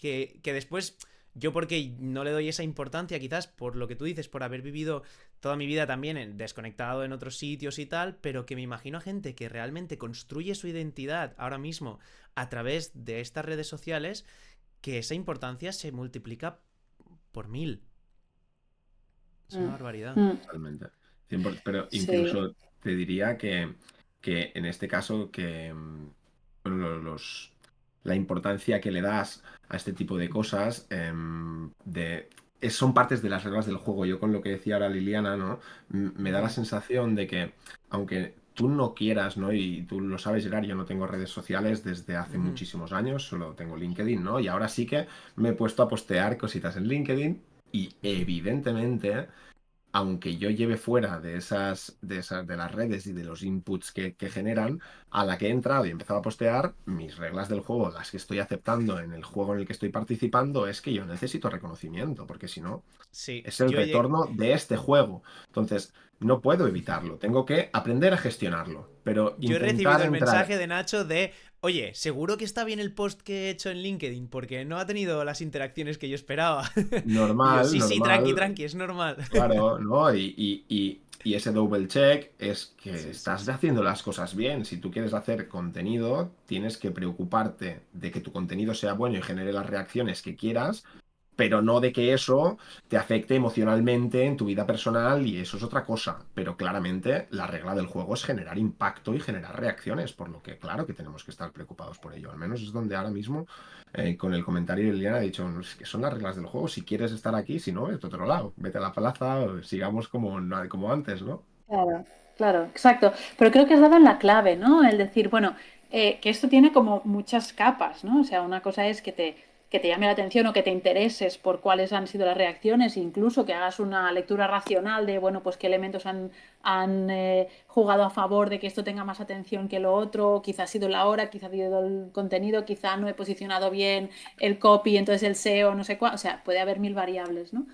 después yo porque no le doy esa importancia, quizás por lo que tú dices, por haber vivido toda mi vida también desconectado en otros sitios y tal, pero que me imagino a gente que realmente construye su identidad ahora mismo a través de estas redes sociales, que esa importancia se multiplica por 1000. Es una Mm, barbaridad. mm, Totalmente. 100%. Pero sí. incluso te diría que en este caso que bueno, la importancia que le das a este tipo de cosas son partes de las reglas del juego. Yo con lo que decía ahora Liliana, ¿no? Me da la Ujú, sensación de que aunque tú no quieras, ¿no? Y tú lo sabes, Gerard, yo no tengo redes sociales desde hace ujú. muchísimos años, solo tengo LinkedIn, ¿no? Y ahora sí que me he puesto a postear cositas en LinkedIn y evidentemente aunque yo lleve fuera de las redes y de los inputs que generan, a la que he entrado y he empezado a postear, mis reglas del juego, las que estoy aceptando en el juego en el que estoy participando, es que yo necesito reconocimiento, porque si no, Sí, es el retorno de este juego. Entonces, no puedo evitarlo, tengo que aprender a gestionarlo, pero yo he intentar recibido el entrar mensaje de Nacho de, oye, seguro que está bien el post que he hecho en LinkedIn porque no ha tenido las interacciones que yo esperaba. Y yo, normal, sí, sí, tranqui, normal. tranqui, es normal. Claro, ¿no? Y ese double check es que Sí, sí, estás sí. haciendo las cosas bien. Si tú quieres hacer contenido, tienes que preocuparte de que tu contenido sea bueno y genere las reacciones que quieras, pero no de que eso te afecte emocionalmente en tu vida personal, y eso es otra cosa. Pero claramente la regla del juego es generar impacto y generar reacciones, por lo que claro que tenemos que estar preocupados por ello. Al menos es donde ahora mismo, con el comentario de Liliana, ha dicho, "No, es que son las reglas del juego, si quieres estar aquí, si no, vete a otro lado, vete a la plaza, sigamos como antes, ¿no?". Claro, claro, exacto. Pero creo que has dado en la clave, ¿no? El decir, bueno, que esto tiene como muchas capas, ¿no? O sea, una cosa es que te llame la atención o que te intereses por cuáles han sido las reacciones, incluso que hagas una lectura racional de, bueno, pues qué elementos han jugado a favor de que esto tenga más atención que lo otro, quizá ha sido la hora, quizá ha sido el contenido, quizá no he posicionado bien el copy, entonces el SEO, no sé cuál, o sea, puede haber mil variables, ¿no?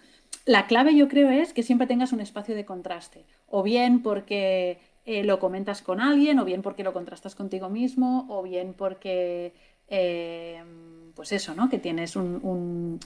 La clave yo creo es que siempre tengas un espacio de contraste, o bien porque lo comentas con alguien, o bien porque lo contrastas contigo mismo, o bien porque, eh, pues eso, ¿no? Que tienes un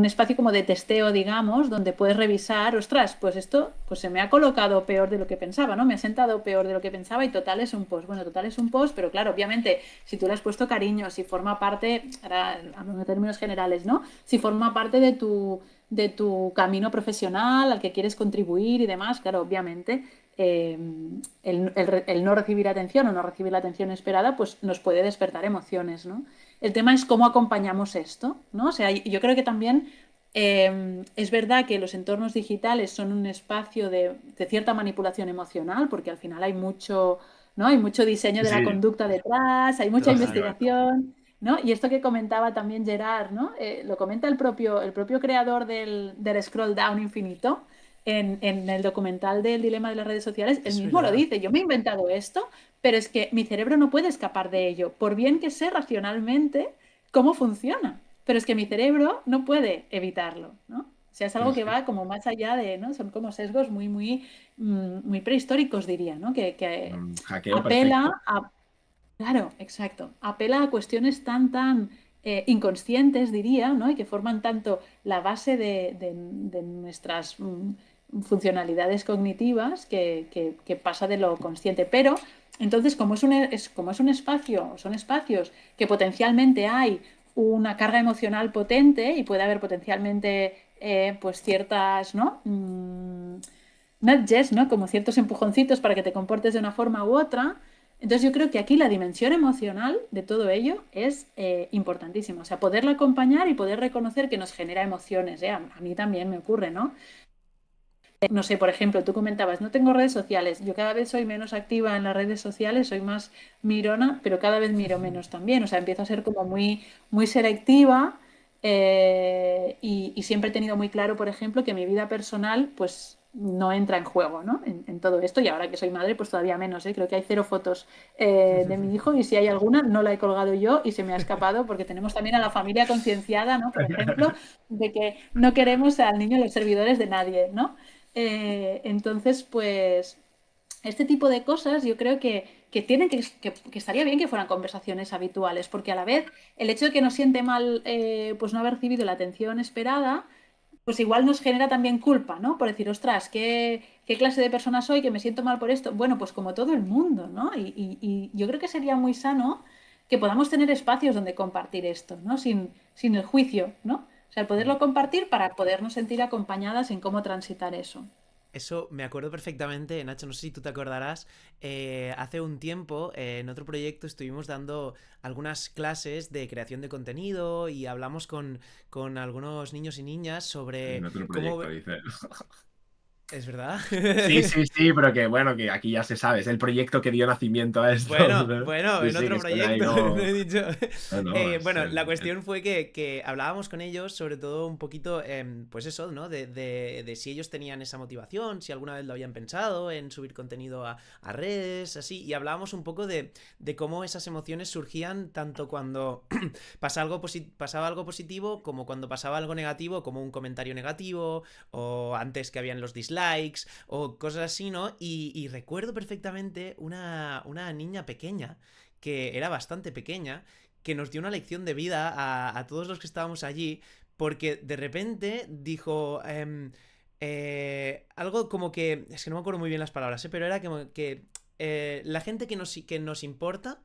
espacio como de testeo, digamos, donde puedes revisar, ostras, pues esto pues se me ha colocado peor de lo que pensaba, ¿no? Me ha sentado peor de lo que pensaba y total es un post. Bueno, total es un post, pero claro, obviamente, si tú le has puesto cariño, si forma parte, ahora hablando de términos generales, ¿no? Si forma parte de tu camino profesional al que quieres contribuir y demás, claro, obviamente el no recibir atención o no recibir la atención esperada, pues nos puede despertar emociones, ¿no? El tema es cómo acompañamos esto, ¿no? O sea, yo creo que también es verdad que los entornos digitales son un espacio de cierta manipulación emocional, porque al final hay mucho, ¿no? Hay mucho diseño Sí, de la sí, conducta detrás, hay mucha totalmente. investigación, ¿no? Y esto que comentaba también Gerard, ¿no? Lo comenta el propio creador del scroll down infinito en el documental del dilema de las redes sociales, él Es mismo lo verdad. dice, yo me he inventado esto, pero es que mi cerebro no puede escapar de ello, por bien que sé racionalmente cómo funciona, pero es que mi cerebro no puede evitarlo, ¿no? O sea, es Sí, algo que sí. va como más allá de, ¿no? Son como sesgos muy prehistóricos, diría, ¿no? Que Un hackeo apela perfecto. a claro, exacto. Apela a cuestiones tan inconscientes, diría, ¿no? Y que forman tanto la base de nuestras funcionalidades cognitivas que pasa de lo consciente. Pero entonces, como es un espacio, son espacios que potencialmente hay una carga emocional potente y puede haber potencialmente pues ciertas, ¿no? Nudges, ¿no? Como ciertos empujoncitos para que te comportes de una forma u otra. Entonces yo creo que aquí la dimensión emocional de todo ello es importantísima. O sea, poderla acompañar y poder reconocer que nos genera emociones. ¿Eh? A mí también me ocurre, ¿no? No sé, por ejemplo, tú comentabas, no tengo redes sociales. Yo cada vez soy menos activa en las redes sociales, soy más mirona, pero cada vez miro menos también. O sea, empiezo a ser como muy selectiva y siempre he tenido muy claro, por ejemplo, que mi vida personal, pues no entra en juego, ¿no? En todo esto y ahora que soy madre, pues todavía menos, ¿eh? Creo que hay cero fotos de mi hijo y si hay alguna, no la he colgado yo y se me ha escapado porque tenemos también a la familia concienciada, ¿no? Por ejemplo, de que no queremos al niño en los servidores de nadie, ¿no? Entonces, pues, este tipo de cosas yo creo que tienen que estaría bien que fueran conversaciones habituales, porque a la vez el hecho de que nos siente mal pues no haber recibido la atención esperada, pues igual nos genera también culpa, ¿no? Por decir, ostras, ¿qué clase de persona soy que me siento mal por esto? Bueno, pues como todo el mundo, ¿no? Y yo creo que sería muy sano que podamos tener espacios donde compartir esto, ¿no? Sin el juicio, ¿no? O sea, el poderlo compartir para podernos sentir acompañadas en cómo transitar eso. Eso me acuerdo perfectamente, Nacho, no sé si tú te acordarás, hace un tiempo en otro proyecto estuvimos dando algunas clases de creación de contenido y hablamos con algunos niños y niñas En sobre otro cómo... proyecto, dice. ¿Es verdad? Sí, sí, sí, pero que bueno, que aquí ya se sabe, es el proyecto que dio nacimiento a esto, Bueno, ¿no? bueno, Sí, en sí, que otro están ahí proyecto, no como... he dicho. No, no, Bueno, la cuestión fue que hablábamos con ellos, sobre todo un poquito, pues eso, ¿no? De si ellos tenían esa motivación, si alguna vez lo habían pensado en subir contenido a redes, así, y hablábamos un poco de cómo esas emociones surgían tanto cuando pasaba algo positivo como cuando pasaba algo negativo, como un comentario negativo, o antes que habían los dislikes, o cosas así, ¿no? Y recuerdo perfectamente una niña pequeña, que era bastante pequeña, que nos dio una lección de vida a todos los que estábamos allí, porque de repente dijo... algo como que... Es que no me acuerdo muy bien las palabras, pero era como que la gente que nos importa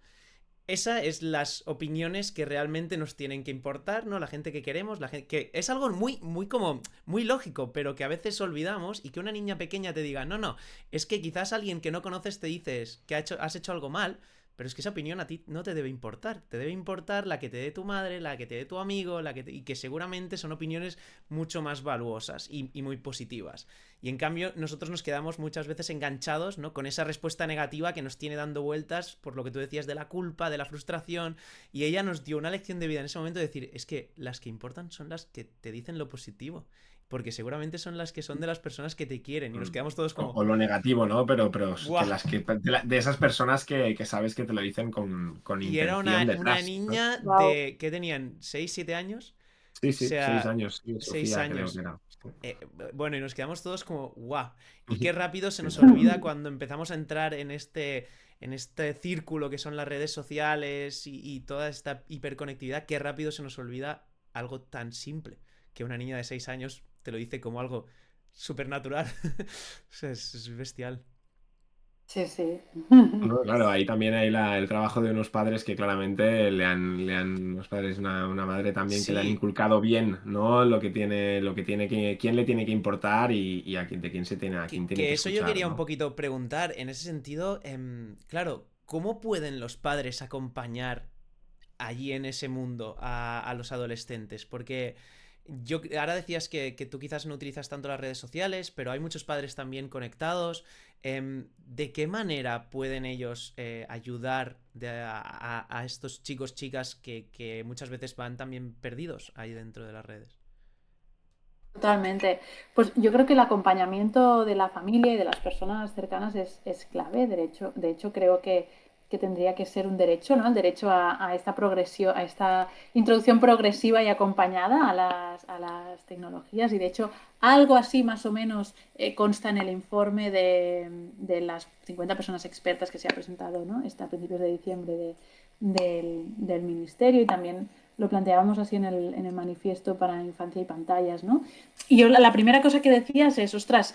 esa es las opiniones que realmente nos tienen que importar, ¿no? La gente que queremos, la gente que es algo muy, muy como, muy lógico, pero que a veces olvidamos y que una niña pequeña te diga, no, es que quizás alguien que no conoces te dices que has hecho algo mal, pero es que esa opinión a ti no te debe importar. Te debe importar la que te dé tu madre, la que te dé tu amigo, y que seguramente son opiniones mucho más valuosas y muy positivas. Y en cambio, nosotros nos quedamos muchas veces enganchados, ¿no? Con esa respuesta negativa que nos tiene dando vueltas por lo que tú decías de la culpa, de la frustración. Y ella nos dio una lección de vida en ese momento de decir, es que las que importan son las que te dicen lo positivo. Porque seguramente son las que son de las personas que te quieren. Y nos quedamos todos como... O lo negativo, ¿no? Pero ¡Buah! de esas personas que sabes que te lo dicen con Y era intención una detrás, ¿no? niña Wow. de... ¿Qué tenían? ¿6, 7 años? Sí, O sí, 6 años, sea, sí, 6 Sofía creo que años. era. Eh, bueno, y nos quedamos todos como, guau. Y qué rápido se Sí. nos olvida cuando empezamos a entrar en este círculo que son las redes sociales y toda esta hiperconectividad, qué rápido se nos olvida algo tan simple. Que una niña de 6 años te lo dice como algo súper natural. O sea, es bestial. Sí, sí. No, claro, ahí también hay el trabajo de unos padres que claramente unos padres, una madre también que le han Sí, inculcado bien, ¿no? Quién le tiene que importar y de quién a quién tiene que que eso yo escuchar, quería un ¿no? poquito preguntar. En ese sentido, claro, ¿cómo pueden los padres acompañar allí en ese mundo a los adolescentes? Porque ahora decías que tú quizás no utilizas tanto las redes sociales, pero hay muchos padres también conectados. ¿De qué manera pueden ellos ayudar a estos chicos, chicas que muchas veces van también perdidos ahí dentro de las redes? Totalmente. Pues yo creo que el acompañamiento de la familia y de las personas cercanas es clave. De hecho, creo que tendría que ser un derecho, ¿no? El derecho a esta progresión, a esta introducción progresiva y acompañada a las tecnologías. Y de hecho, algo así más o menos consta en el informe de las 50 personas expertas que se ha presentado, ¿no? Está a principios de diciembre del Ministerio, y también lo planteábamos así en el manifiesto para infancia y pantallas, ¿no? Y yo la primera cosa que decías es, ostras,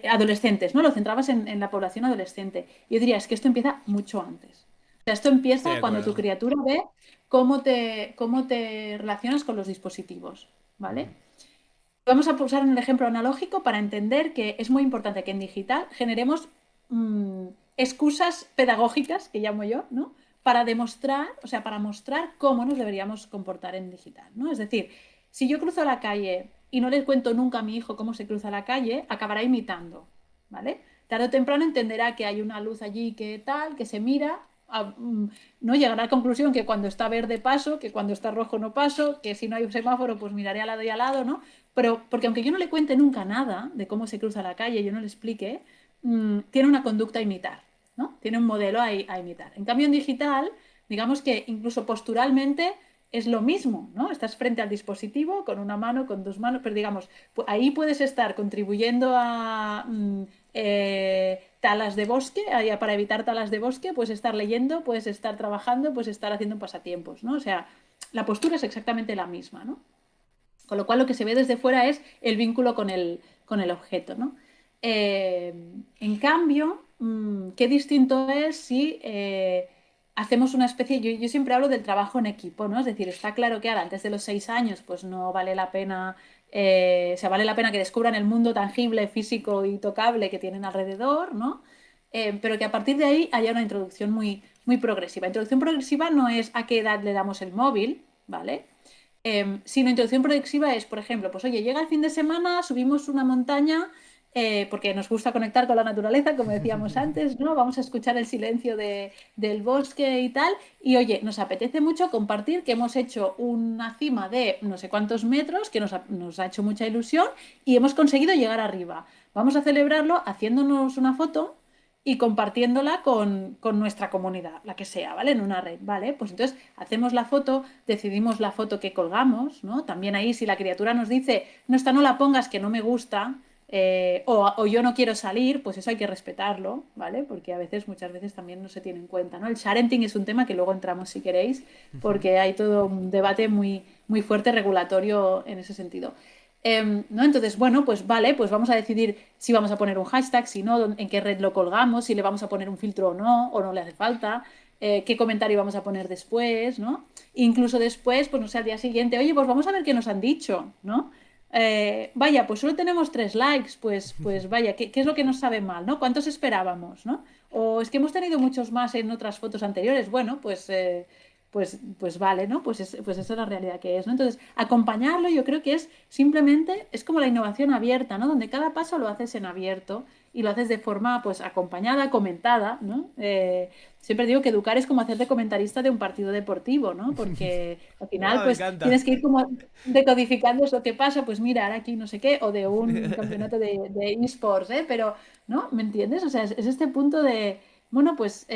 adolescentes, ¿no? Lo centrabas en la población adolescente. Yo diría, es que esto empieza mucho antes. O sea, esto Estoy de empieza cuando tu acuerdo. criatura ve cómo te relacionas con los dispositivos, ¿vale? Vamos a usar un ejemplo analógico para entender que es muy importante que en digital generemos mmm, excusas pedagógicas, que llamo yo, ¿no? Para demostrar, o sea, para mostrar cómo nos deberíamos comportar en digital, ¿no? Es decir, si yo cruzo la calle y no le cuento nunca a mi hijo cómo se cruza la calle, acabará imitando, ¿vale? Tarde o temprano entenderá que hay una luz allí que tal, que se mira, no llegará a la conclusión que cuando está verde paso, que cuando está rojo no paso, que si no hay un semáforo pues miraré al lado y al lado, ¿no? Pero porque aunque yo no le cuente nunca nada de cómo se cruza la calle, yo no le explique, tiene una conducta a imitar, ¿no? Tiene un modelo a imitar. En cambio, en digital, digamos que incluso posturalmente es lo mismo, ¿no? Estás frente al dispositivo con una mano, con dos manos, pero digamos, ahí puedes estar contribuyendo a talas de bosque, para evitar talas de bosque, puedes estar leyendo, puedes estar trabajando, puedes estar haciendo pasatiempos, ¿no? O sea, la postura es exactamente la misma, ¿no? Con lo cual lo que se ve desde fuera es el vínculo con el objeto, ¿no? En cambio, qué distinto es si hacemos una especie, yo siempre hablo del trabajo en equipo, ¿no? Es decir, está claro que ahora, antes de los 6 años, pues no vale la pena, o sea, vale la pena que descubran el mundo tangible, físico y tocable que tienen alrededor, ¿no? Pero que a partir de ahí haya una introducción muy, muy progresiva. Introducción progresiva no es a qué edad le damos el móvil, ¿vale? Sino introducción progresiva es, por ejemplo, pues oye, llega el fin de semana, subimos una montaña, porque nos gusta conectar con la naturaleza, como decíamos antes, ¿no? Vamos a escuchar el silencio del bosque y tal, y oye, nos apetece mucho compartir que hemos hecho una cima de no sé cuántos metros, que nos ha hecho mucha ilusión, y hemos conseguido llegar arriba. Vamos a celebrarlo haciéndonos una foto y compartiéndola con nuestra comunidad, la que sea, ¿vale? En una red, ¿vale? Pues entonces hacemos la foto, decidimos la foto que colgamos, ¿no? También ahí si la criatura nos dice, no, esta no la pongas que no me gusta, o yo no quiero salir, pues eso hay que respetarlo, ¿vale? Porque a veces, muchas veces también no se tiene en cuenta, ¿no? El sharenting es un tema que luego entramos si queréis, porque hay todo un debate muy, muy fuerte regulatorio en ese sentido. ¿No? Entonces, bueno, pues vale, pues vamos a decidir si vamos a poner un hashtag, si no, en qué red lo colgamos, si le vamos a poner un filtro o no le hace falta. qué comentario vamos a poner después, ¿no? Incluso después, pues no sé, al día siguiente, oye, pues vamos a ver qué nos han dicho, ¿no? Vaya, pues solo tenemos 3 likes, pues vaya, ¿qué es lo que nos sabe mal, ¿no? ¿Cuántos esperábamos, ¿no? O es que hemos tenido muchos más en otras fotos anteriores. Bueno, pues vale, ¿no? Pues esa es la realidad que es, ¿no? Entonces, acompañarlo yo creo que es simplemente, es como la innovación abierta, ¿no? Donde cada paso lo haces en abierto y lo haces de forma, pues, acompañada, comentada, ¿no? Siempre digo que educar es como hacer de comentarista de un partido deportivo, ¿no? Porque al final, Me pues, encanta. tienes que ir como decodificando eso que pasa, pues mira, ahora aquí no sé qué, o de un campeonato de esports, ¿eh? Pero, ¿no? ¿Me entiendes? O sea, es este punto de, bueno, pues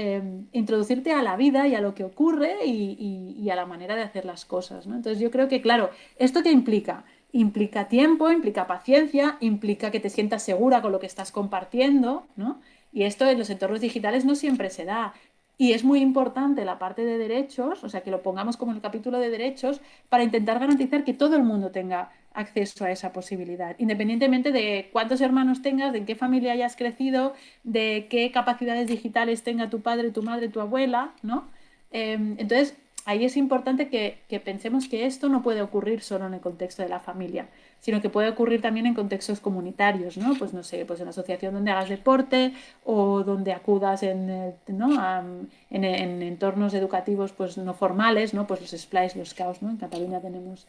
introducirte a la vida y a lo que ocurre y a la manera de hacer las cosas, ¿no? Entonces yo creo que, claro, ¿esto qué implica? Implica tiempo, implica paciencia, implica que te sientas segura con lo que estás compartiendo, ¿no? Y esto en los entornos digitales no siempre se da. Y es muy importante la parte de derechos, o sea, que lo pongamos como en el capítulo de derechos, para intentar garantizar que todo el mundo tenga acceso a esa posibilidad, independientemente de cuántos hermanos tengas, de en qué familia hayas crecido, de qué capacidades digitales tenga tu padre, tu madre, tu abuela, ¿no? Entonces, ahí es importante que pensemos que esto no puede ocurrir solo en el contexto de la familia, sino que puede ocurrir también en contextos comunitarios, ¿no? Pues no sé, pues en la asociación donde hagas deporte o donde acudas ¿no? en entornos educativos pues no formales, ¿no? Pues los splice, los scouts, ¿no? En Cataluña tenemos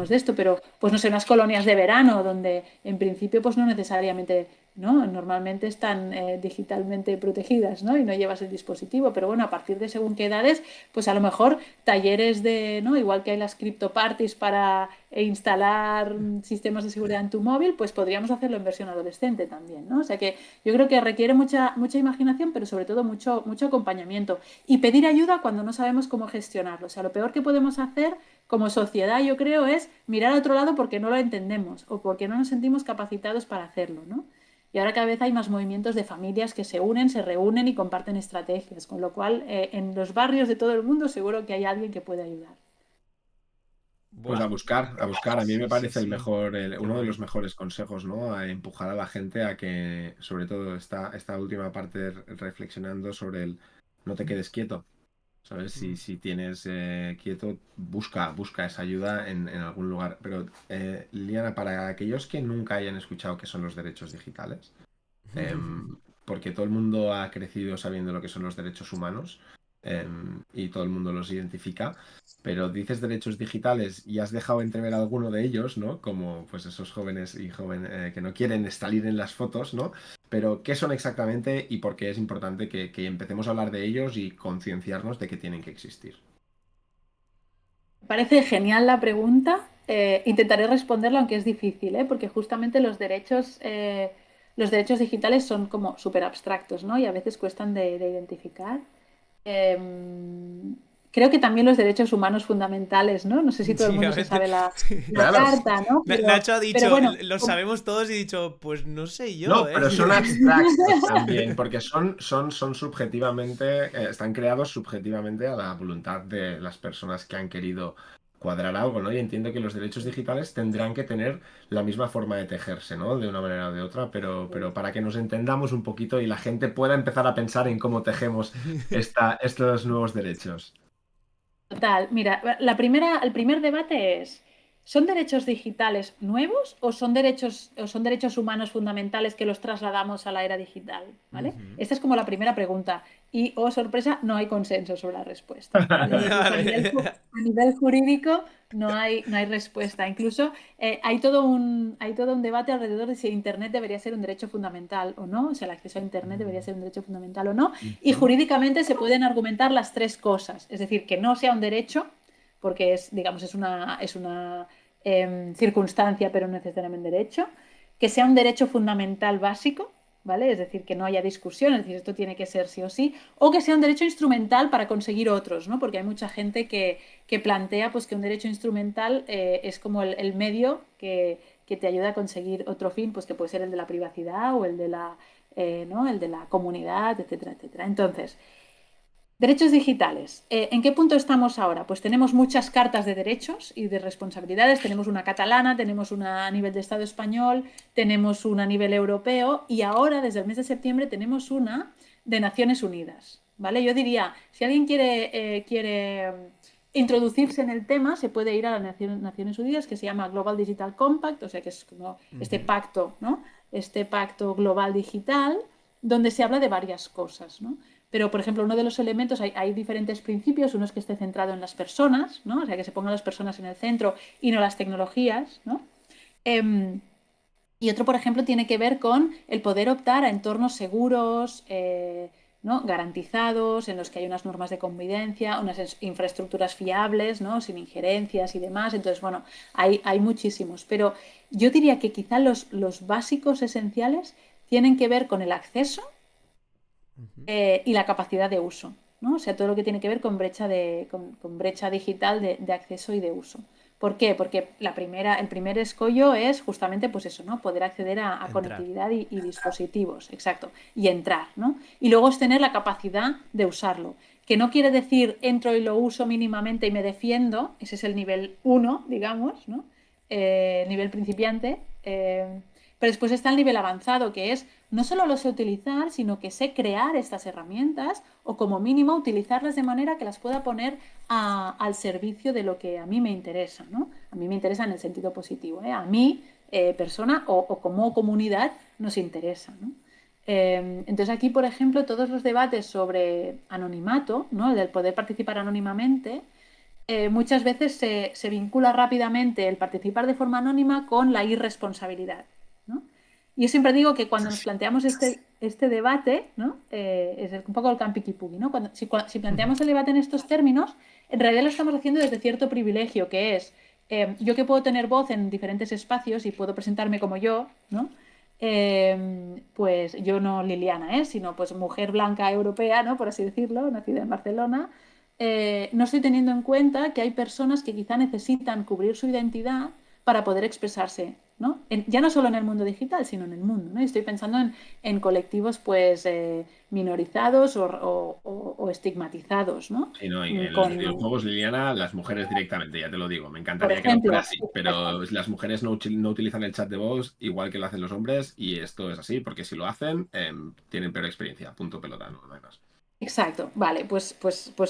de esto, pero pues no sé, unas colonias de verano donde en principio pues no necesariamente, ¿no? Normalmente están digitalmente protegidas, ¿no? Y no llevas el dispositivo, pero bueno, a partir de según qué edades, pues a lo mejor talleres de, ¿no? Igual que hay las crypto parties para instalar sistemas de seguridad en tu móvil, pues podríamos hacerlo en versión adolescente también, ¿no? O sea que yo creo que requiere mucha imaginación, pero sobre todo mucho acompañamiento. Y pedir ayuda cuando no sabemos cómo gestionarlo. O sea, lo peor que podemos hacer como sociedad, yo creo, es mirar a otro lado porque no lo entendemos o porque no nos sentimos capacitados para hacerlo, ¿no? Y ahora cada vez hay más movimientos de familias que se unen, se reúnen y comparten estrategias, con lo cual en los barrios de todo el mundo seguro que hay alguien que puede ayudar. Pues Buah. a buscar, a buscar. A mí me Sí, sí, parece el sí. mejor, Qué uno de guay. los mejores consejos, ¿no? A empujar a la gente a que, sobre todo esta última parte, reflexionando sobre el no te quedes quieto, ¿sabes? Si, Mm. si tienes quieto, busca esa ayuda en algún lugar. Pero, Liana, para aquellos que nunca hayan escuchado qué son los derechos digitales, porque todo el mundo ha crecido sabiendo lo que son los derechos humanos, y todo el mundo los identifica, pero dices derechos digitales y has dejado entrever alguno de ellos, ¿no? Como pues esos jóvenes y jóvenes que no quieren salir en las fotos, ¿no? Pero ¿qué son exactamente y por qué es importante que empecemos a hablar de ellos y concienciarnos de que tienen que existir? Me parece genial la pregunta. Intentaré responderla, aunque es difícil, ¿eh? Porque justamente los derechos digitales son como súper abstractos, ¿no? Y a veces cuestan de identificar. Eh, Creo que también los derechos humanos fundamentales, ¿no? No sé si todo el Sí, a mundo se veces. sabe Sí. la Claro. carta, ¿no? Nacho ha Pero dicho, bueno, lo sabemos todos y he dicho, pues no sé yo, No, ¿eh? pero son abstractos también, porque son subjetivamente, están creados subjetivamente a la voluntad de las personas que han querido cuadrar algo, ¿no? Y entiendo que los derechos digitales tendrán que tener la misma forma de tejerse, ¿no? De una manera o de otra, pero para que nos entendamos un poquito y la gente pueda empezar a pensar en cómo tejemos estos nuevos derechos. total, mira, el primer debate es, ¿son derechos digitales nuevos o son derechos humanos fundamentales que los trasladamos a la era digital? ¿Vale? Ujú. Esta es como la primera pregunta. Y, oh sorpresa, no hay consenso sobre la respuesta, ¿vale? Incluso Vale. a nivel jurídico no hay respuesta. Incluso hay todo un debate alrededor de si Internet debería ser un derecho fundamental o no, o sea, el acceso a Internet debería ser un derecho fundamental o no. Y Ujú. jurídicamente se pueden argumentar las tres cosas, es decir, que no sea un derecho, porque digamos, es una circunstancia, pero no necesariamente derecho, que sea un derecho fundamental básico, ¿vale? Es decir, que no haya discusión, es decir, esto tiene que ser sí o sí, o que sea un derecho instrumental para conseguir otros, ¿no? Porque hay mucha gente que plantea pues, que un derecho instrumental es como el medio que te ayuda a conseguir otro fin, pues que puede ser el de la privacidad o ¿no? el de la comunidad, etcétera, etcétera. Entonces, derechos digitales. ¿En qué punto estamos ahora? Pues tenemos muchas cartas de derechos y de responsabilidades. Tenemos una catalana, tenemos una a nivel de Estado español, tenemos una a nivel europeo y ahora, desde el mes de septiembre, tenemos una de Naciones Unidas. ¿vale? Yo diría, si alguien quiere introducirse en el tema, se puede ir a las Naciones Unidas, que se llama Global Digital Compact, o sea que es como este pacto, ¿no? Este pacto global digital, donde se habla de varias cosas, ¿no? Pero, por ejemplo, uno de los elementos, hay diferentes principios, uno es que esté centrado en las personas, ¿no? O sea, que se pongan las personas en el centro y no las tecnologías, ¿no? Y otro, por ejemplo, tiene que ver con el poder optar a entornos seguros, ¿no? Garantizados, en los que hay unas normas de convivencia, unas infraestructuras fiables, ¿no? Sin injerencias y demás. Entonces, bueno, hay muchísimos. Pero yo diría que quizá los básicos esenciales tienen que ver con el acceso y la capacidad de uso, ¿no? O sea, todo lo que tiene que ver con con brecha digital de acceso y de uso. ¿Por qué? Porque el primer escollo es justamente pues eso, ¿no? Poder acceder a conectividad y dispositivos, exacto, y entrar, ¿no? Y luego es tener la capacidad de usarlo, que no quiere decir entro y lo uso mínimamente y me defiendo, ese es el nivel 1, digamos, ¿no? Nivel principiante, pero después está el nivel avanzado, que es no solo lo sé utilizar, sino que sé crear estas herramientas o como mínimo utilizarlas de manera que las pueda poner al servicio de lo que a mí me interesa, ¿no? A mí me interesa en el sentido positivo, ¿eh? A mí, persona o como comunidad, nos interesa, ¿no? Entonces aquí, por ejemplo, todos los debates sobre anonimato, ¿no? El del poder participar anónimamente, muchas veces se vincula rápidamente el participar de forma anónima con la irresponsabilidad, ¿no? Y yo siempre digo que cuando nos planteamos este debate, ¿no? Es un poco el campiquipugui, ¿no? Si planteamos el debate en estos términos, en realidad lo estamos haciendo desde cierto privilegio, que es yo que puedo tener voz en diferentes espacios y puedo presentarme como yo, ¿no? Pues yo no Liliana, sino pues mujer blanca europea, ¿no? Por así decirlo, nacida en Barcelona. No estoy teniendo en cuenta que hay personas que quizá necesitan cubrir su identidad para poder expresarse, ¿no? Ya no solo en el mundo digital, sino en el mundo, ¿no? Y estoy pensando en colectivos pues minorizados o estigmatizados, ¿no? Sí, no, y en los videojuegos, Liliana, las mujeres directamente, ya te lo digo. Me Por encantaría que no fuera ejemplo, así, pero las mujeres no utilizan el chat de voz igual que lo hacen los hombres, y esto es así, porque si lo hacen, tienen peor experiencia. Punto pelota, no hay más. exacto, vale, pues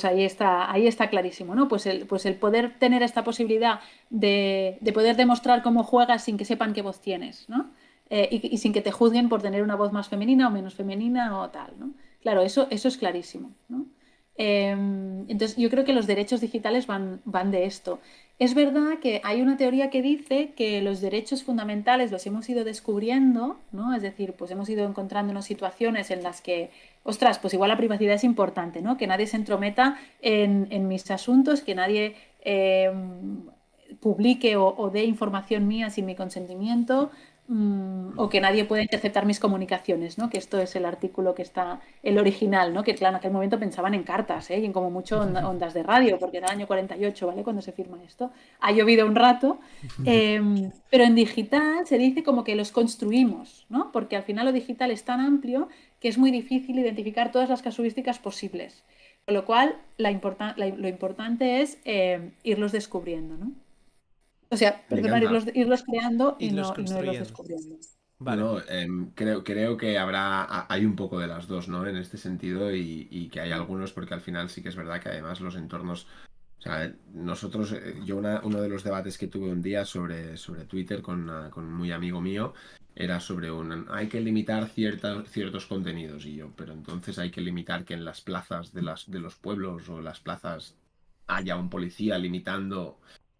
ahí está clarísimo, ¿no? Pues el poder tener esta posibilidad de poder demostrar cómo juegas sin que sepan qué voz tienes, ¿no? Y sin que te juzguen por tener una voz más femenina o menos femenina o tal, ¿no? Claro, eso es clarísimo, ¿no? Entonces, yo creo que los derechos digitales van de esto. Es verdad que hay una teoría que dice que los derechos fundamentales los hemos ido descubriendo, ¿no? Es decir, pues hemos ido encontrándonos situaciones en las que, ostras, pues igual la privacidad es importante, ¿no? Que nadie se entrometa en mis asuntos, que nadie publique o dé información mía sin mi consentimiento, o que nadie pueda interceptar mis comunicaciones, ¿no? Que esto es el artículo que está, el original, ¿no? Que claro, en aquel momento pensaban en cartas, y en como mucho ondas de radio, porque era el año 48, ¿vale? Cuando se firma esto. Ha llovido un rato, pero en digital se dice como que los construimos, ¿no? Porque al final lo digital es tan amplio que es muy difícil identificar todas las casuísticas posibles. Con lo cual, lo importante es irlos descubriendo, ¿no? O sea, Me perdón, encanta. irlos creando Irlos y no irlos construyendo. descubriendo. Vale. No, creo que hay un poco de las dos, ¿no? En este sentido, y que hay algunos, porque al final sí que es verdad que además los entornos. O sea, nosotros, uno de los debates que tuve un día sobre Twitter con un muy amigo mío era sobre hay que limitar ciertos contenidos, y yo, pero entonces hay que limitar que en las plazas de los pueblos o las plazas haya un policía limitando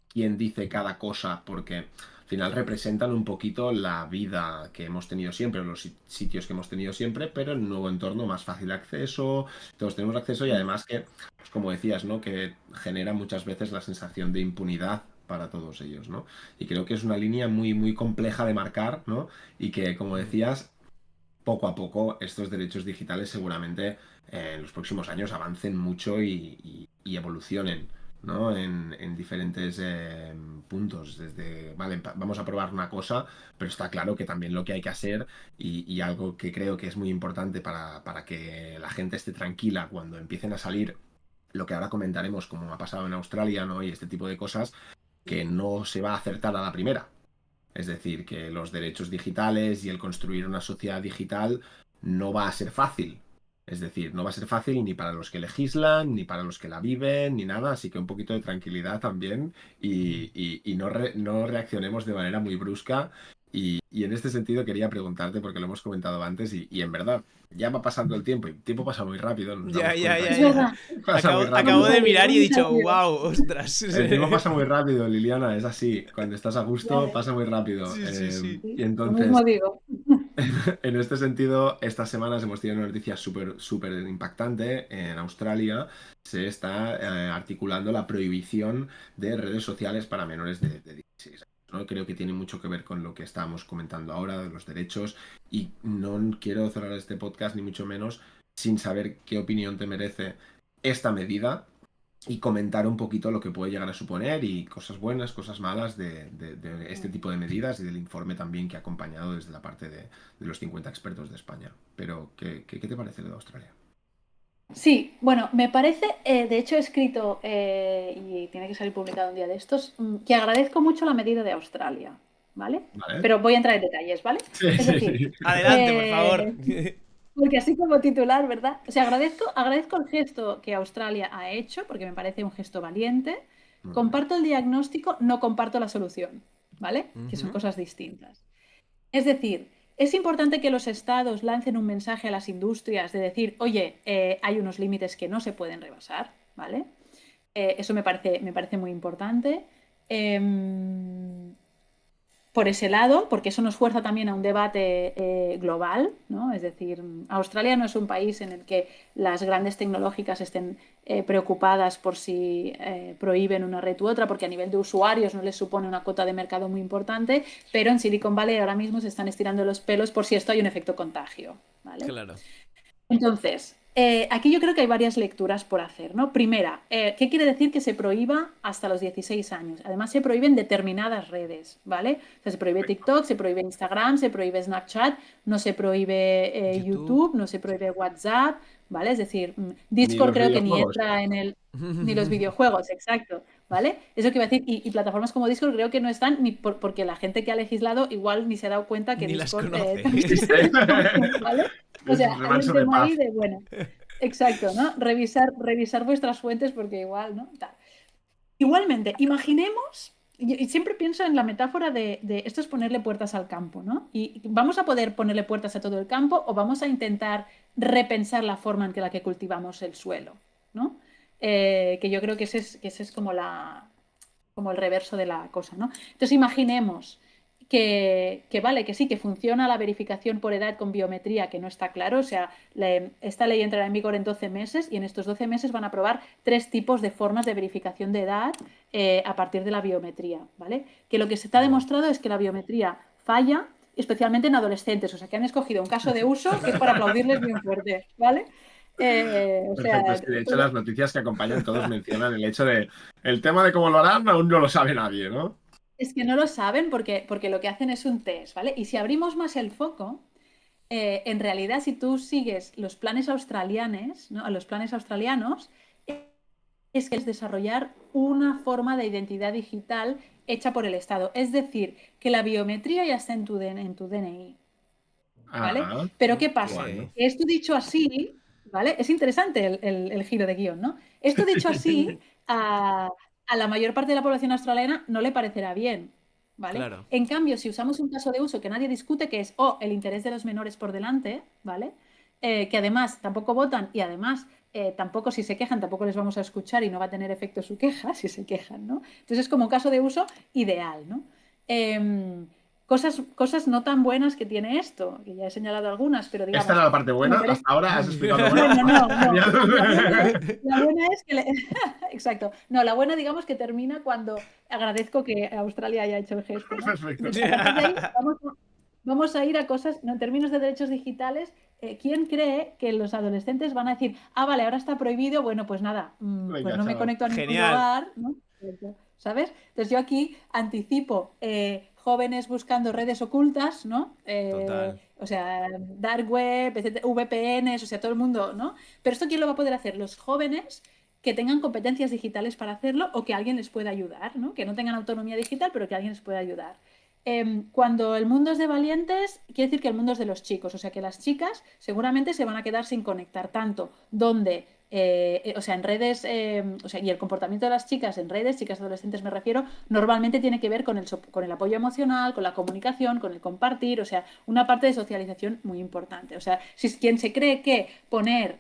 quién dice cada cosa, porque al final representan un poquito la vida que hemos tenido siempre, los sitios que hemos tenido siempre, pero en un nuevo entorno más fácil de acceso, todos tenemos acceso, y además que, pues como decías, ¿no? Que genera muchas veces la sensación de impunidad para todos ellos, ¿no? Y creo que es una línea muy, muy compleja de marcar, ¿no? Y que, como decías, poco a poco estos derechos digitales seguramente en los próximos años avancen mucho y evolucionen, ¿no? En diferentes puntos. Desde, vale, vamos a probar una cosa, pero está claro que también lo que hay que hacer, y algo que creo que es muy importante para que la gente esté tranquila cuando empiecen a salir lo que ahora comentaremos, como ha pasado en Australia, ¿no? Y este tipo de cosas, que no se va a acertar a la primera. Es decir, que los derechos digitales y el construir una sociedad digital no va a ser fácil. Es decir, no va a ser fácil ni para los que legislan, ni para los que la viven, ni nada, así que un poquito de tranquilidad también y no reaccionemos de manera muy brusca. Y en este sentido quería preguntarte, porque lo hemos comentado antes, y en verdad, ya va pasando el tiempo, y el tiempo pasa muy rápido, nos damos cuenta Es que verdad. pasa muy rápido. Acabo de mirar y he Muy dicho, rápido. wow, ostras. El tiempo pasa muy rápido, Liliana, es así. Cuando estás a Ya gusto, ves. pasa muy rápido. Sí, sí, sí. Sí, Y lo entonces, mismo digo. en este sentido, estas semanas hemos tenido una noticia súper impactante. En Australia se está articulando la prohibición de redes sociales para menores de 16 años, ¿no? Creo que tiene mucho que ver con lo que estábamos comentando ahora, de los derechos, y no quiero cerrar este podcast, ni mucho menos, sin saber qué opinión te merece esta medida y comentar un poquito lo que puede llegar a suponer y cosas buenas, cosas malas de este tipo de medidas y del informe también que ha acompañado desde la parte de los 50 expertos de España. Pero, ¿qué te parece lo de Australia? Sí, bueno, me parece, de hecho he escrito, y tiene que salir publicado un día de estos, que agradezco mucho la medida de Australia, ¿vale? ¿Vale? Pero voy a entrar en detalles, ¿vale? Sí, Es sí, decir, sí. Adelante, por favor. porque así como titular, ¿verdad? O sea, agradezco el gesto que Australia ha hecho, porque me parece un gesto valiente. Muy bien. Comparto el diagnóstico, no comparto la solución, ¿vale? Que son Ujú. cosas distintas. Es decir, es importante que los estados lancen un mensaje a las industrias de decir, oye, hay unos límites que no se pueden rebasar, ¿vale? Eso me parece muy importante. Em, por ese lado, porque eso nos fuerza también a un debate global, ¿no? Es decir, Australia no es un país en el que las grandes tecnológicas estén preocupadas por si prohíben una red u otra, porque a nivel de usuarios no les supone una cuota de mercado muy importante, pero en Silicon Valley ahora mismo se están estirando los pelos por si esto hay un efecto contagio, ¿vale? Claro. Entonces, aquí yo creo que hay varias lecturas por hacer, ¿no? Primera, ¿qué quiere decir que se prohíba hasta los 16 años? Además, se prohíben determinadas redes, ¿vale? O sea, se prohíbe TikTok, se prohíbe Instagram, se prohíbe Snapchat, no se prohíbe YouTube. YouTube, no se prohíbe WhatsApp, ¿vale? Es decir, Ni Discord los creo que ni videojuegos. entra en el... Ni los videojuegos, exacto, ¿vale? Eso que iba a decir, y plataformas como Discord creo que no están ni porque la gente que ha legislado igual ni se ha dado cuenta que Ni las Discord conoce. Existe. ¿vale? O Es sea, un hay un remanso de tema paz. ahí de, bueno, exacto, ¿no? Revisar vuestras fuentes porque igual, ¿no? Tal. Igualmente, imaginemos, y siempre pienso en la metáfora de esto es ponerle puertas al campo, ¿no? Y vamos a poder ponerle puertas a todo el campo o vamos a intentar repensar la forma en que la que cultivamos el suelo, ¿no? Que yo creo que ese es como como el reverso de la cosa, ¿no? Entonces imaginemos que vale, que sí, que funciona la verificación por edad con biometría, que no está claro, o sea, esta ley entrará en vigor en 12 meses y en estos 12 meses van a aprobar 3 tipos de formas de verificación de edad a partir de la biometría, ¿vale? Que lo que se está Wow. demostrado es que la biometría falla, especialmente en adolescentes, o sea, que han escogido un caso de uso que es para aplaudirles bien fuerte, ¿vale? O Perfecto, sea, es que de hecho todo, las noticias que acompañan todos mencionan el hecho de el tema de cómo lo harán aún no lo sabe nadie, ¿no? es que no lo saben porque lo que hacen es un test, ¿vale? Y si abrimos más el foco, en realidad si tú sigues los planes australianos, ¿no? A los planes australianos, es que es desarrollar una forma de identidad digital hecha por el Estado. Es decir, que la biometría ya está en tu DNI, ¿vale? Ah, Pero ¿qué Ok. pasa? bueno. Esto dicho así, ¿vale? Es interesante el giro de guión, ¿no? Esto dicho así, a la mayor parte de la población australiana no le parecerá bien, ¿vale? Claro. En cambio, si usamos un caso de uso que nadie discute, que es, el interés de los menores por delante, ¿vale? Que además tampoco votan y además tampoco si se quejan tampoco les vamos a escuchar y no va a tener efecto su queja si se quejan, ¿no? Entonces es como un caso de uso ideal, ¿no? Em, cosas no tan buenas que tiene esto, que ya he señalado algunas, pero Esta digamos, era la parte que buena, me parece... hasta ahora has explicado lo bueno. Bueno, no, no. Genial. La buena es que... Exacto. No, la buena digamos que termina cuando agradezco que Australia haya hecho el gesto, ¿no? Perfecto. Entonces, a partir de ahí vamos a ir a cosas, ¿no? En términos de derechos digitales, ¿quién cree que los adolescentes van a decir, ah, vale, ahora está prohibido, bueno, pues nada, pues Venga, no me chaval. conecto a ningún Genial. lugar, ¿no? ¿Sabes? Entonces yo aquí anticipo jóvenes buscando redes ocultas, ¿no? Total. O sea, dark web, etcétera, VPNs, o sea, todo el mundo, ¿no? Pero esto ¿quién lo va a poder hacer? Los jóvenes que tengan competencias digitales para hacerlo o que alguien les pueda ayudar, ¿no? Que no tengan autonomía digital, pero que alguien les pueda ayudar. cuando el mundo es de valientes, quiere decir que el mundo es de los chicos, o sea que las chicas seguramente se van a quedar sin conectar tanto, donde, o sea, en redes, o sea, y el comportamiento de las chicas en redes, chicas adolescentes me refiero, normalmente tiene que ver con el apoyo emocional, con la comunicación, con el compartir, o sea, una parte de socialización muy importante. O sea, si quien se cree que poner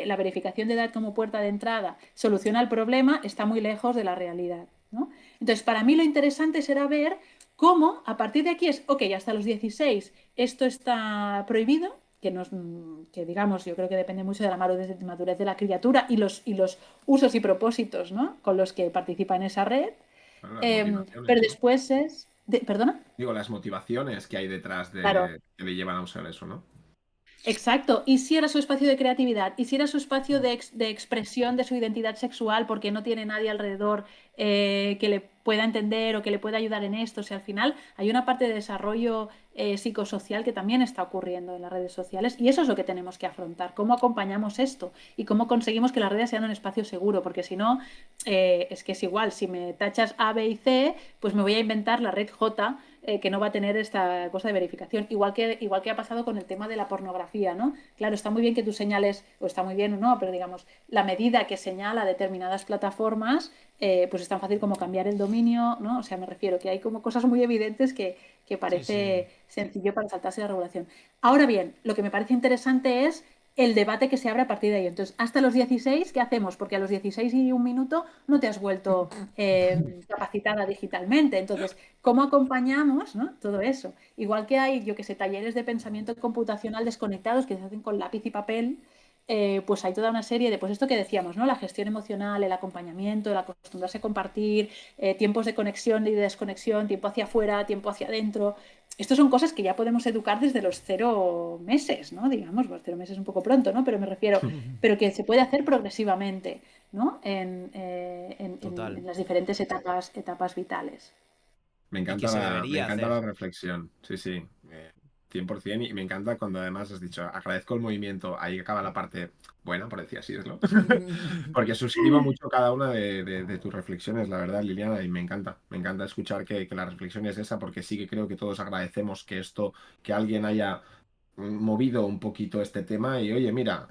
la verificación de edad como puerta de entrada soluciona el problema, está muy lejos de la realidad, ¿no? Entonces, para mí lo interesante será ver cómo a partir de aquí es, ok, hasta los 16 esto está prohibido, que digamos, yo creo que depende mucho de la madurez de la criatura y los usos y propósitos, ¿no? Con los que participa en esa red. Bueno, las Pero motivaciones, ¿no? después es... ¿Perdona? Digo, las motivaciones que hay detrás Claro. que le llevan a usar eso, ¿no? Exacto. ¿Y si era su espacio de creatividad? ¿Y si era su espacio de expresión de su identidad sexual porque no tiene nadie alrededor que le pueda entender o que le pueda ayudar en esto? O sea, al final hay una parte de desarrollo psicosocial que también está ocurriendo en las redes sociales y eso es lo que tenemos que afrontar. ¿Cómo acompañamos esto? Y cómo conseguimos que las redes sean un espacio seguro, porque si no, es que es igual. Si me tachas A, B y C, pues me voy a inventar la red J que no va a tener esta cosa de verificación. Igual que ha pasado con el tema de la pornografía, ¿no? Claro, está muy bien que tú señales, o está muy bien o no, pero digamos, la medida que señala determinadas plataformas, pues es tan fácil como cambiar el dominio, ¿no? O sea, me refiero que hay como cosas muy evidentes que Sí, sí. parece sencillo para saltarse la regulación. Ahora bien, lo que me parece interesante es el debate que se abre a partir de ahí. Entonces, hasta los 16, ¿qué hacemos? Porque a los 16 y un minuto no te has vuelto capacitada digitalmente. Entonces, ¿cómo acompañamos, ¿no? Todo eso? Igual que hay, yo que sé, talleres de pensamiento computacional desconectados que se hacen con lápiz y papel, pues hay toda una serie de, pues esto que decíamos, ¿no? La gestión emocional, el acompañamiento, el acostumbrarse a compartir, tiempos de conexión y de desconexión, tiempo hacia afuera, tiempo hacia adentro. Estas son cosas que ya podemos educar desde los 0 meses, ¿no? Digamos, pues 0 meses es un poco pronto, ¿no? Pero me refiero, pero que se puede hacer progresivamente, ¿no? Total. En las diferentes etapas vitales. Y que se Me debería encanta la hacer. reflexión, sí, sí, 100%, y me encanta cuando además has dicho, agradezco el movimiento, ahí acaba la parte buena, por decir así, ¿no? Porque suscribo mucho cada una de tus reflexiones, la verdad, Liliana, y me encanta escuchar que la reflexión es esa, porque sí que creo que todos agradecemos que esto, que alguien haya movido un poquito este tema y oye, mira,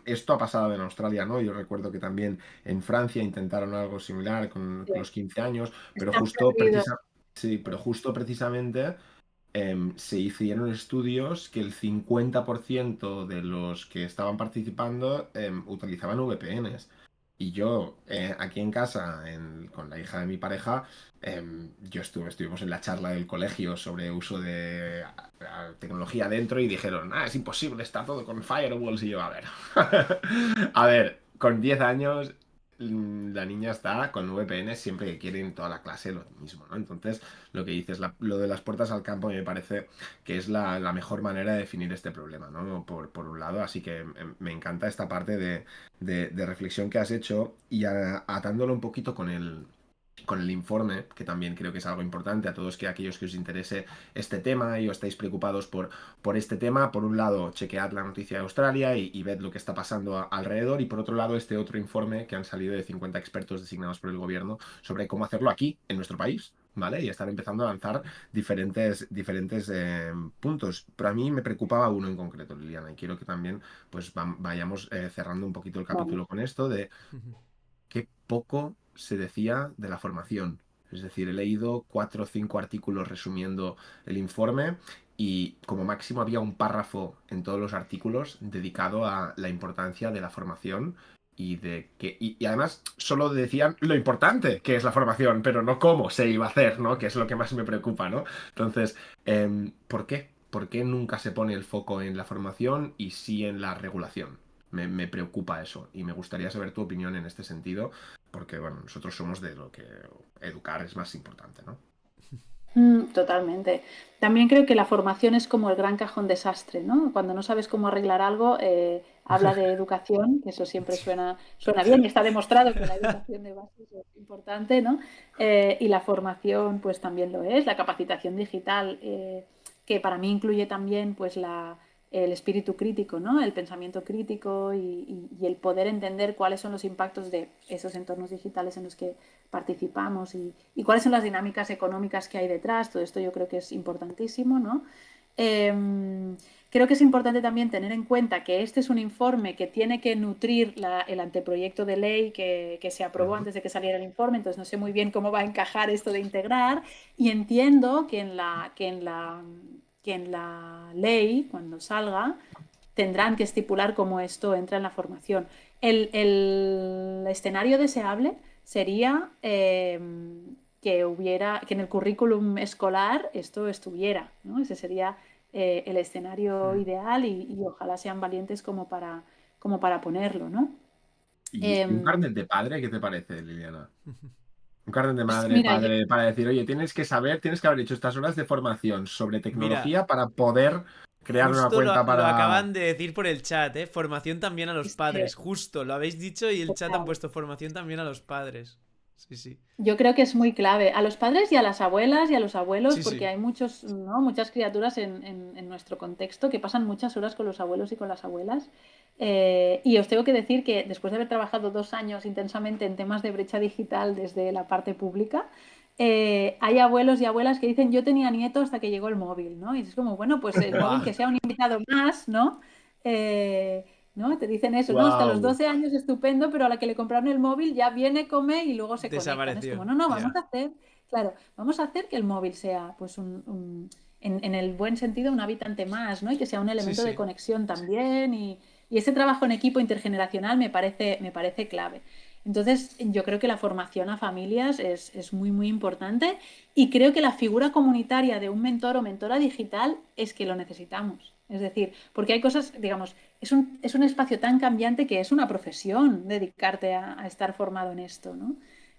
esto ha pasado en Australia, ¿no? Yo recuerdo que también en Francia intentaron algo similar con Sí. los 15 años, pero Están prohibidos. sí, pero justo precisamente se hicieron estudios que el 50% de los que estaban participando utilizaban VPNs. Y yo, aquí en casa, con la hija de mi pareja, estuvimos en la charla del colegio sobre uso de tecnología dentro y dijeron, es imposible, está todo con firewalls. Y yo, a ver, a ver, con 10 años la niña está con VPN siempre que quiere en toda la clase lo mismo, ¿no? Entonces, lo que dices, lo de las puertas al campo me parece que es la mejor manera de definir este problema, ¿no? Por un lado, así que me encanta esta parte de reflexión que has hecho y atándolo un poquito con el informe, que también creo que es algo importante a todos aquellos que os interese este tema y os estáis preocupados por este tema. Por un lado, chequead la noticia de Australia y ved lo que está pasando alrededor. Y por otro lado, este otro informe que han salido de 50 expertos designados por el gobierno sobre cómo hacerlo aquí, en nuestro país. ¿Vale? Y están empezando a lanzar diferentes puntos. Pero a mí me preocupaba uno en concreto, Liliana, y quiero que también pues vayamos cerrando un poquito el capítulo Vamos. con esto de qué poco se decía de la formación. Es decir, he leído 4 o 5 artículos resumiendo el informe y como máximo había un párrafo en todos los artículos dedicado a la importancia de la formación y además solo decían lo importante que es la formación, pero no cómo se iba a hacer, ¿no? Que es lo que más me preocupa, ¿no? Entonces, ¿por qué? ¿Por qué nunca se pone el foco en la formación y sí en la regulación? Me preocupa eso y me gustaría saber tu opinión en este sentido, porque bueno, nosotros somos de lo que educar es más importante, ¿no? Totalmente. También creo que la formación es como el gran cajón desastre, ¿no? Cuando no sabes cómo arreglar algo, habla de educación, que eso siempre suena bien y está demostrado que la educación de base es importante, ¿no? Y la formación, pues también lo es, la capacitación digital, que para mí incluye también, pues el espíritu crítico, ¿no? El pensamiento crítico y el poder entender cuáles son los impactos de esos entornos digitales en los que participamos y cuáles son las dinámicas económicas que hay detrás. Todo esto yo creo que es importantísimo, ¿no? Creo que es importante también tener en cuenta que este es un informe que tiene que nutrir el anteproyecto de ley que se aprobó antes de que saliera el informe, entonces no sé muy bien cómo va a encajar esto de integrar, y entiendo que en la ley, cuando salga, tendrán que estipular cómo esto entra en la formación. El escenario deseable sería que en el currículum escolar esto estuviera, ¿no? Ese sería el escenario ideal y ojalá sean valientes como para ponerlo, ¿no? ¿Y un carnet de padre qué te parece, Liliana? Un carnet de Pues madre, mira, padre, para decir, oye, tienes que haber hecho estas horas de formación sobre Mira, tecnología para poder crear una justo lo, cuenta lo para... acaban de decir por el chat, ¿eh? Formación también a los es que, padres. Justo, lo habéis dicho y el chat han total, puesto formación también a los padres. Sí, sí. yo creo que es muy clave a los padres y a las abuelas y a los abuelos, Sí, porque sí. hay muchos, ¿no? Muchas criaturas en nuestro contexto que pasan muchas horas con los abuelos y con las abuelas. Y os tengo que decir que después de haber trabajado 2 años intensamente en temas de brecha digital desde la parte pública, hay abuelos y abuelas que dicen yo tenía nieto hasta que llegó el móvil, ¿no? Y es como, bueno, pues el móvil Buah, que sea un invitado más, ¿no? Eh, ¿No? Te dicen eso, ¿no? Hasta los ¡Wow! 12 años estupendo, pero a la que le compraron el móvil ya viene, come y luego se conectan. Es como, desapareció. no, no, vamos Ya. a hacer, claro, vamos a hacer que el móvil sea, pues, en el buen sentido, un habitante más, ¿no? Y que sea un Sí, elemento de sí. conexión también. Y ese trabajo en equipo intergeneracional me parece clave. Entonces, yo creo que la formación a familias es muy, muy importante y creo que la figura comunitaria de un mentor o mentora digital es que lo necesitamos. Es decir, porque hay cosas, digamos, es un espacio tan cambiante que es una profesión dedicarte a estar formado en esto, ¿no?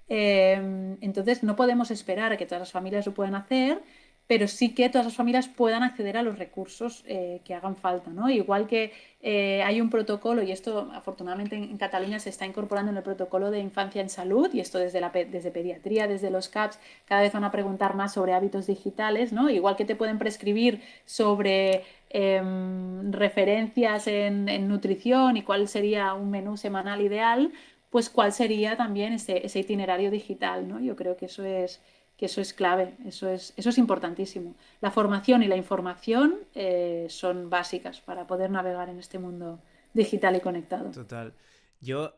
Entonces, no podemos esperar a que todas las familias lo puedan hacer, pero sí que todas las familias puedan acceder a los recursos que hagan falta, ¿no? Igual que hay un protocolo, y esto afortunadamente en Cataluña se está incorporando en el protocolo de infancia en salud, y esto desde pediatría, desde los CAPS, cada vez van a preguntar más sobre hábitos digitales, ¿no? Igual que te pueden prescribir sobre referencias en nutrición y cuál sería un menú semanal ideal, pues cuál sería también ese itinerario digital, ¿no? Yo creo que eso es clave, eso es importantísimo. La formación y la información son básicas para poder navegar en este mundo digital y conectado. Total. Yo,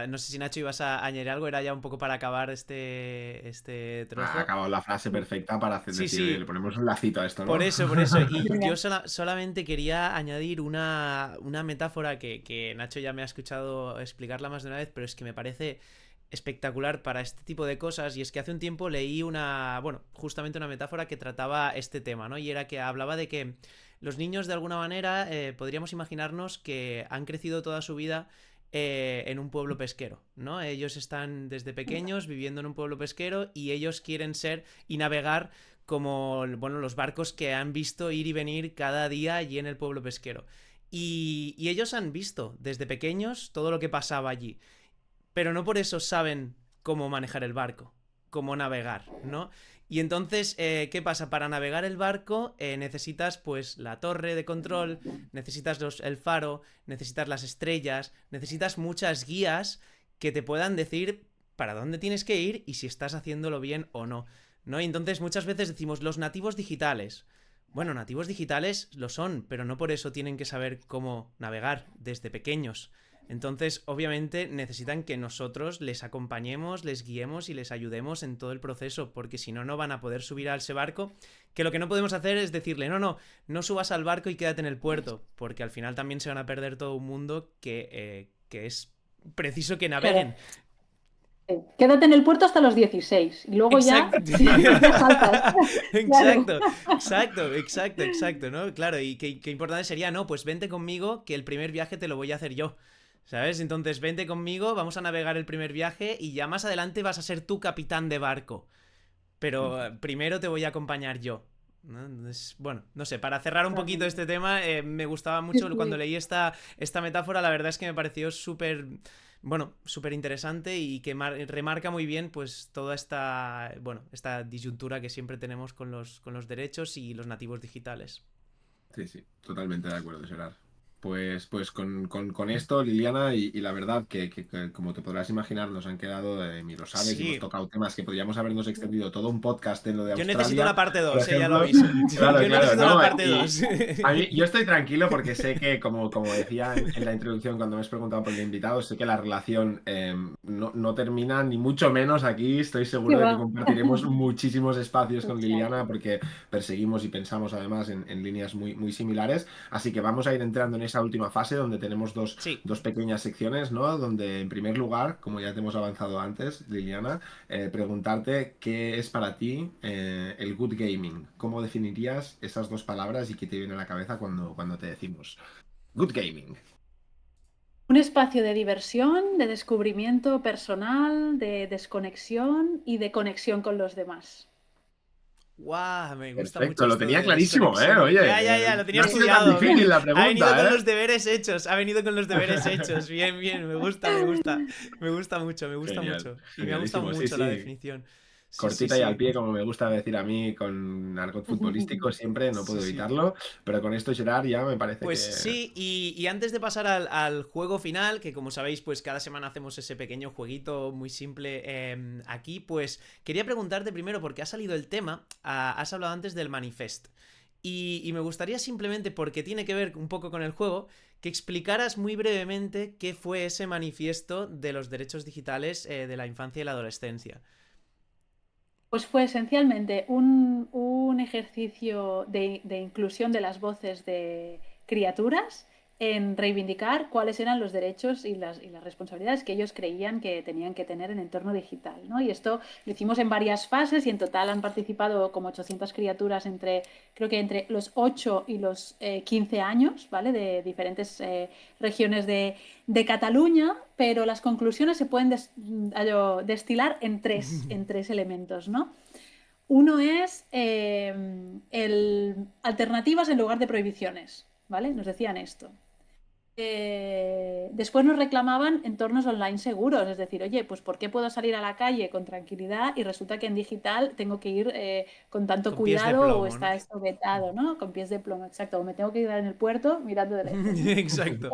no sé si Nacho ibas a añadir algo, era ya un poco para acabar este Ha trozo. acabado la frase perfecta para Sí, decir, oye, sí, le ponemos un lacito a esto, por ¿no? eso, por eso. Y yo Venga. solamente quería añadir una metáfora que Nacho ya me ha escuchado explicarla más de una vez, pero es que me parece espectacular para este tipo de cosas. Y es que hace un tiempo leí justamente una metáfora que trataba este tema, ¿no? Y era que hablaba de que los niños de alguna manera podríamos imaginarnos que han crecido toda su vida en un pueblo pesquero, ¿no? Ellos están desde pequeños viviendo en un pueblo pesquero y ellos quieren ser y navegar como, bueno, los barcos que han visto ir y venir cada día allí en el pueblo pesquero. Y ellos han visto desde pequeños todo lo que pasaba allí, pero no por eso saben cómo manejar el barco, cómo navegar, ¿no? Y entonces, ¿qué pasa? Para navegar el barco necesitas pues la torre de control, necesitas el faro, necesitas las estrellas, necesitas muchas guías que te puedan decir para dónde tienes que ir y si estás haciéndolo bien o no, ¿no? Y entonces muchas veces decimos los nativos digitales. Bueno, nativos digitales lo son, pero no por eso tienen que saber cómo navegar desde pequeños. Entonces, obviamente, necesitan que nosotros les acompañemos, les guiemos y les ayudemos en todo el proceso, porque si no, no van a poder subir a ese barco, que lo que no podemos hacer es decirle, no, no, no subas al barco y quédate en el puerto, porque al final también se van a perder todo un mundo que es preciso que Claro. naveguen. Quédate en el puerto hasta los 16 y luego ya, Exacto. ya saltas. Claro. Exacto, exacto, exacto, exacto, ¿no? Claro, y qué importante sería, no, pues vente conmigo, que el primer viaje te lo voy a hacer yo. ¿Sabes? Entonces vente conmigo, vamos a navegar el primer viaje y ya más adelante vas a ser tú capitán de barco. Pero primero te voy a acompañar yo, ¿no? Entonces, bueno, no sé, para cerrar un poquito este tema, me gustaba Sí, mucho cuando sí. leí esta metáfora, la verdad es que me pareció súper, bueno, súper interesante y que remarca muy bien pues toda esta disyuntura que siempre tenemos con los derechos y los nativos digitales. Sí, sí, totalmente de acuerdo, Gerard. Pues con esto, Liliana, y la verdad que como te podrás imaginar, nos han quedado, y lo sabes, y hemos Sí, tocado temas que podríamos habernos extendido todo un podcast en lo de yo necesito la Australia, parte por 2, ya lo ejemplo. aviso. Claro, Yo claro, necesito la ¿no? parte Y 2. a mí, yo estoy tranquilo porque sé que, como decía en la introducción cuando me has preguntado por el invitado, sé que la relación no termina, ni mucho menos aquí. Estoy ¿Qué seguro de que va? compartiremos muchísimos espacios con Liliana Exacto. porque perseguimos y pensamos además en líneas muy similares. Así que vamos a ir entrando en esa última fase donde tenemos Sí. dos pequeñas secciones, ¿no? Donde en primer lugar, como ya te hemos avanzado antes, Liliana, preguntarte qué es para ti el good gaming. ¿Cómo definirías esas dos palabras y qué te viene a la cabeza cuando te decimos good gaming? Un espacio de diversión, de descubrimiento personal, de desconexión y de conexión con los demás. ¡Guau! Me gusta mucho Perfecto, lo esto tenía de clarísimo, ¿eh? desconexión. Oye, Ya, lo tenía no ha sido tan estudiado. difícil la Ha venido con pregunta, ¿eh? los deberes hechos. Ha venido con los deberes hechos. Bien, bien. Me gusta, me gusta. Me gusta mucho, me gusta Genial, mucho. Y me ha gustado genialísimo, sí, mucho la sí. definición. Sí, sí, Cortita y al sí. pie, como me gusta decir a mí, con argot futbolístico, siempre no Sí, puedo sí. evitarlo, pero con esto, Gerard, ya me parece Pues que... sí, y antes de pasar al juego final, que como sabéis, pues cada semana hacemos ese pequeño jueguito muy simple aquí, pues quería preguntarte primero, porque ha salido el tema, has hablado antes del manifest. Y me gustaría simplemente, porque tiene que ver un poco con el juego, que explicaras muy brevemente qué fue ese manifiesto de los derechos digitales de la infancia y la adolescencia. Pues fue esencialmente un ejercicio de inclusión de las voces de criaturas en reivindicar cuáles eran los derechos y las responsabilidades que ellos creían que tenían que tener en entorno digital, ¿no? Y esto lo hicimos en varias fases y en total han participado como 800 criaturas creo que entre los 8 y los 15 años, ¿vale? De diferentes regiones de Cataluña, pero las conclusiones se pueden destilar en tres elementos, ¿no? Uno es alternativas en lugar de prohibiciones, ¿vale? Nos decían esto. Después nos reclamaban entornos online seguros, es decir, oye, pues ¿por qué puedo salir a la calle con tranquilidad y resulta que en digital tengo que ir con tanto Con pies de cuidado o plomo, ¿no? está esto vetado, ¿no? Con pies de plomo, exacto, o me tengo que quedar en el puerto mirando de lejos, ¿no? Exacto.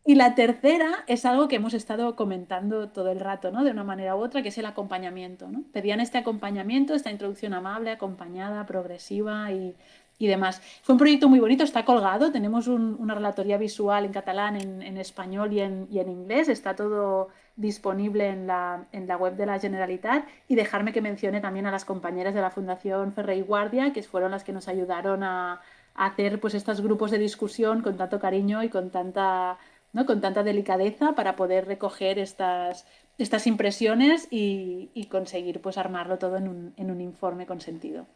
Y la tercera es algo que hemos estado comentando todo el rato, ¿no? De una manera u otra, que es el acompañamiento, ¿no? Pedían este acompañamiento, esta introducción amable, acompañada, progresiva y demás. Fue un proyecto muy bonito, está colgado, tenemos una relatoría visual en catalán, en español y en inglés, está todo disponible en la web de la Generalitat y dejarme que mencione también a las compañeras de la Fundación Ferrer y Guardia, que fueron las que nos ayudaron a hacer pues estos grupos de discusión con tanto cariño y con tanta, ¿no? Con tanta delicadeza para poder recoger estas impresiones y conseguir pues armarlo todo en un informe con sentido.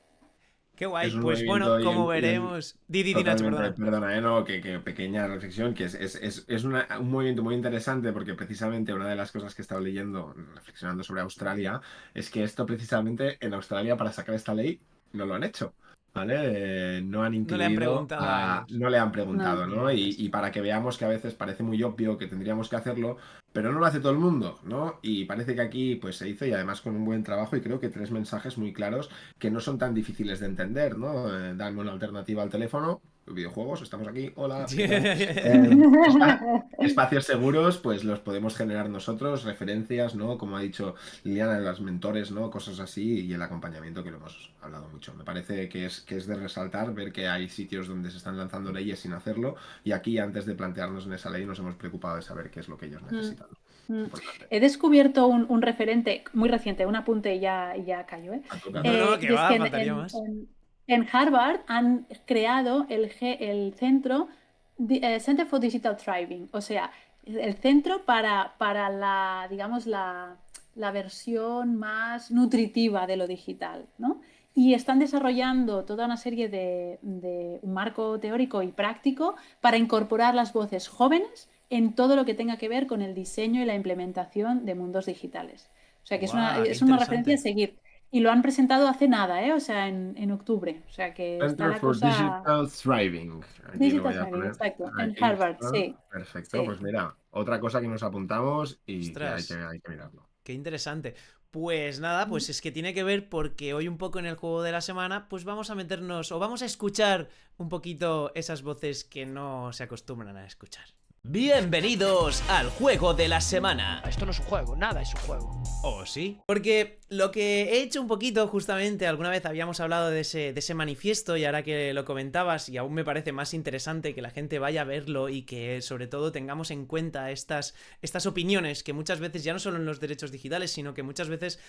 Qué guay. Es un Pues bueno, movimiento como veremos. Di, Nacho, totalmente, perdona. perdona, no, que pequeña reflexión, que es un movimiento muy interesante porque precisamente una de las cosas que he estado leyendo, reflexionando sobre Australia, es que esto precisamente en Australia para sacar esta ley no lo han hecho, ¿vale? No han No le han incluido preguntado a ellos. no le han No. preguntado, ¿no? Ya ves. Y para que veamos que a veces parece muy obvio que tendríamos que hacerlo, pero no lo hace todo el mundo, ¿no? Y parece que aquí pues se hizo y además con un buen trabajo y creo que tres mensajes muy claros que no son tan difíciles de entender, ¿no? Darme una alternativa al teléfono, videojuegos, estamos aquí, hola, ¿qué tal? Espacios seguros, pues los podemos generar nosotros, referencias, ¿no? Como ha dicho Liliana, los mentores, ¿no? Cosas así y el acompañamiento que lo hemos hablado mucho. Me parece que es de resaltar ver que hay sitios donde se están lanzando leyes sin hacerlo y aquí antes de plantearnos en esa ley nos hemos preocupado de saber qué es lo que ellos necesitan. Importante. He descubierto un referente muy reciente, un apunte y ya cayó, ¿eh? A tocar. No, no, que Y es va, que faltaría más. en Harvard han creado el centro Center for Digital Thriving, o sea, el centro para la, digamos, la versión más nutritiva de lo digital, ¿no? Y están desarrollando toda una serie de un marco teórico y práctico para incorporar las voces jóvenes en todo lo que tenga que ver con el diseño y la implementación de mundos digitales. O sea que es una, ¡Guau! ¡Qué es una referencia a interesante! seguir. Y lo han presentado hace nada, ¿eh? O sea, en octubre. O sea que está Center la for cosa. Digital Thriving. Aquí lo Digital voy a Thriving, poner. exacto. En Aquí Harvard, está. sí. Perfecto. Sí. Pues mira, otra cosa que nos apuntamos y que hay que, ¡Ostras! hay que mirarlo. ¡Qué interesante! Pues nada, pues es que tiene que ver porque hoy un poco en el juego de la semana pues vamos a meternos o vamos a escuchar un poquito esas voces que no se acostumbran a escuchar. Bienvenidos al juego de la semana. Esto no es un juego, nada es un juego. ¿Oh, sí? Porque lo que he hecho un poquito, justamente, alguna vez habíamos hablado de ese manifiesto y ahora que lo comentabas y aún me parece más interesante que la gente vaya a verlo y que sobre todo tengamos en cuenta estas opiniones que muchas veces ya no solo en los derechos digitales, sino que muchas veces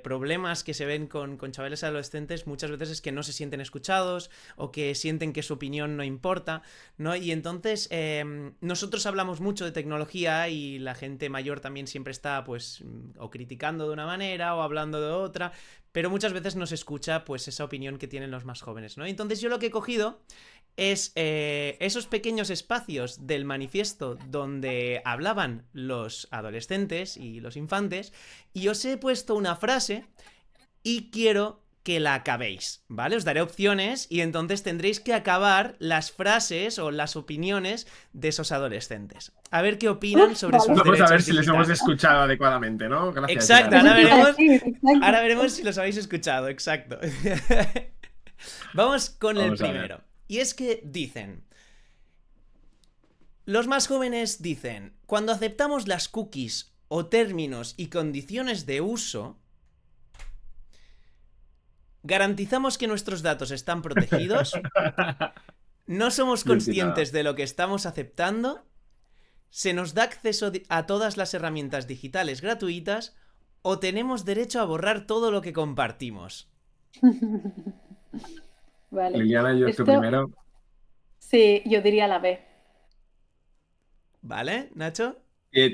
problemas que se ven con chavales adolescentes muchas veces es que no se sienten escuchados o que sienten que su opinión no importa, ¿no? Y entonces nosotros hablamos mucho de tecnología y la gente mayor también siempre está pues o criticando de una manera o hablando de otra, pero muchas veces no se escucha pues esa opinión que tienen los más jóvenes, ¿no? Entonces yo lo que he cogido es esos pequeños espacios del manifiesto donde hablaban los adolescentes y los infantes y os he puesto una frase y quiero que la acabéis, ¿vale? Os daré opciones y entonces tendréis que acabar las frases o las opiniones de esos adolescentes. A ver qué opinan sobre sus derechos Vamos a ver si les digitales. hemos escuchado adecuadamente, ¿no? Gracias. Exacto, Gerard. ahora veremos si los habéis escuchado, exacto. Vamos con el Vamos a ver. primero. Y es que dicen... Los más jóvenes dicen, cuando aceptamos las cookies o términos y condiciones de uso... Garantizamos que nuestros datos están protegidos. No somos conscientes de lo que estamos aceptando. Se nos da acceso a todas las herramientas digitales gratuitas. O tenemos derecho a borrar todo lo que compartimos. Vale. Liliana, tú Esto- primero. Sí, yo diría la B. ¿Vale, Nacho?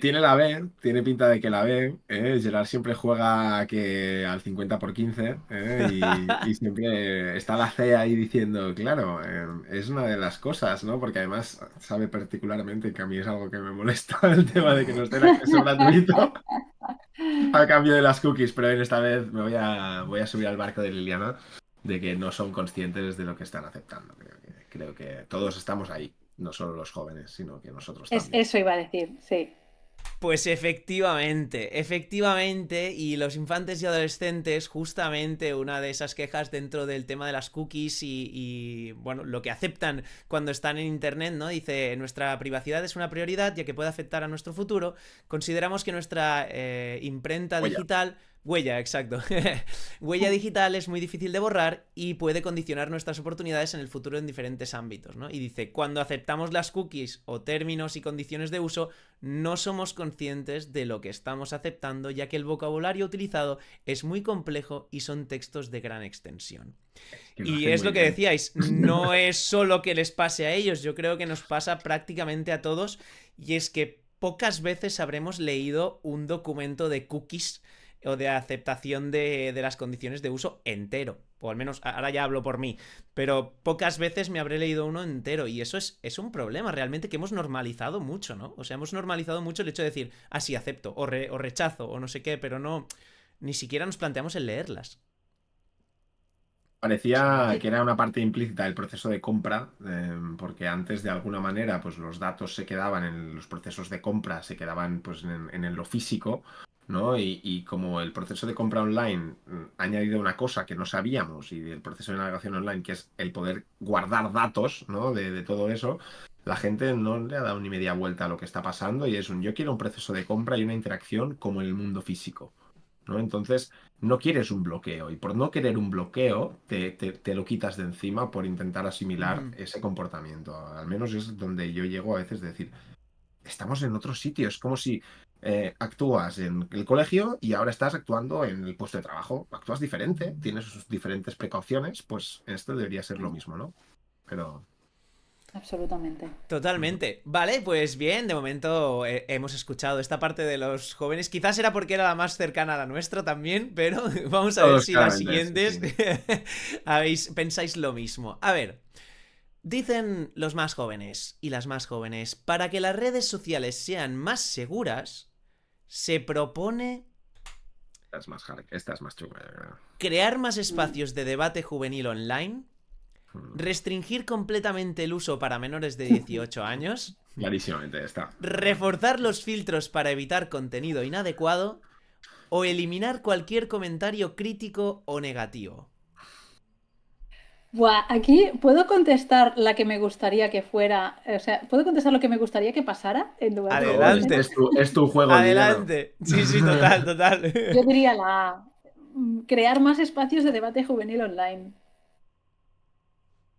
Tiene la B, tiene pinta de que la B. Gerard siempre juega al 50 por 15 y siempre está la C ahí diciendo, claro, es una de las cosas, ¿no? Porque además sabe particularmente que a mí es algo que me molesta el tema de que no esté el acceso gratuito a cambio de las cookies, pero en esta vez me voy a subir al barco de Liliana de que no son conscientes de lo que están aceptando. Creo que todos estamos ahí, no solo los jóvenes, sino que nosotros también. Eso iba a decir, sí. Pues efectivamente, y los infantes y adolescentes, justamente una de esas quejas dentro del tema de las cookies y bueno, lo que aceptan cuando están en internet, ¿no? Dice, nuestra privacidad es una prioridad ya que puede afectar a nuestro futuro, consideramos que nuestra imprenta Huella. digital... Huella, exacto. Huella digital es muy difícil de borrar y puede condicionar nuestras oportunidades en el futuro en diferentes ámbitos, ¿no? Y dice, cuando aceptamos las cookies o términos y condiciones de uso, no somos conscientes de lo que estamos aceptando, ya que el vocabulario utilizado es muy complejo y son textos de gran extensión. Que lo Y hacen es muy lo que bien. decíais, no es solo que les pase a ellos, yo creo que nos pasa prácticamente a todos, y es que pocas veces habremos leído un documento de cookies o de aceptación de las condiciones de uso entero, o al menos ahora ya hablo por mí, pero pocas veces me habré leído uno entero y eso es un problema realmente que hemos normalizado mucho, ¿no? O sea, hemos normalizado mucho el hecho de decir, ah, sí, acepto, o rechazo, o no sé qué, pero no, ni siquiera nos planteamos el leerlas. Parecía que era una parte implícita del proceso de compra, porque antes de alguna manera pues los datos se quedaban en los procesos de compra, se quedaban pues en lo físico, ¿no? Y como el proceso de compra online ha añadido una cosa que no sabíamos y del proceso de navegación online, que es el poder guardar datos, ¿no? de todo eso, la gente no le ha dado ni media vuelta a lo que está pasando y es yo quiero un proceso de compra y una interacción como en el mundo físico, ¿no? Entonces, no quieres un bloqueo y por no querer un bloqueo te lo quitas de encima por intentar asimilar ese comportamiento. Al menos es donde yo llego a veces de decir, estamos en otro sitio, es como si actúas en el colegio y ahora estás actuando en el puesto de trabajo. Actúas diferente, tienes sus diferentes precauciones, pues esto debería ser lo mismo, ¿no? Pero... Absolutamente. Totalmente. Vale, pues bien, de momento hemos escuchado esta parte de los jóvenes. Quizás era porque era la más cercana a la nuestra también, pero vamos a ver Todos si las claramente, siguientes pensáis lo mismo. A ver, dicen los más jóvenes y las más jóvenes, para que las redes sociales sean más seguras, se propone Esta es más chunga. crear más espacios de debate juvenil online, restringir completamente el uso para menores de 18 años, Clarísimamente está. reforzar los filtros para evitar contenido inadecuado o eliminar cualquier comentario crítico o negativo. Buah, aquí puedo contestar la que me gustaría que fuera, o sea, puedo contestar lo que me gustaría que pasara en lugar de Oh, Adelante. es tu juego, Liliana. Adelante. Sí, total. Yo diría la A, crear más espacios de debate juvenil online.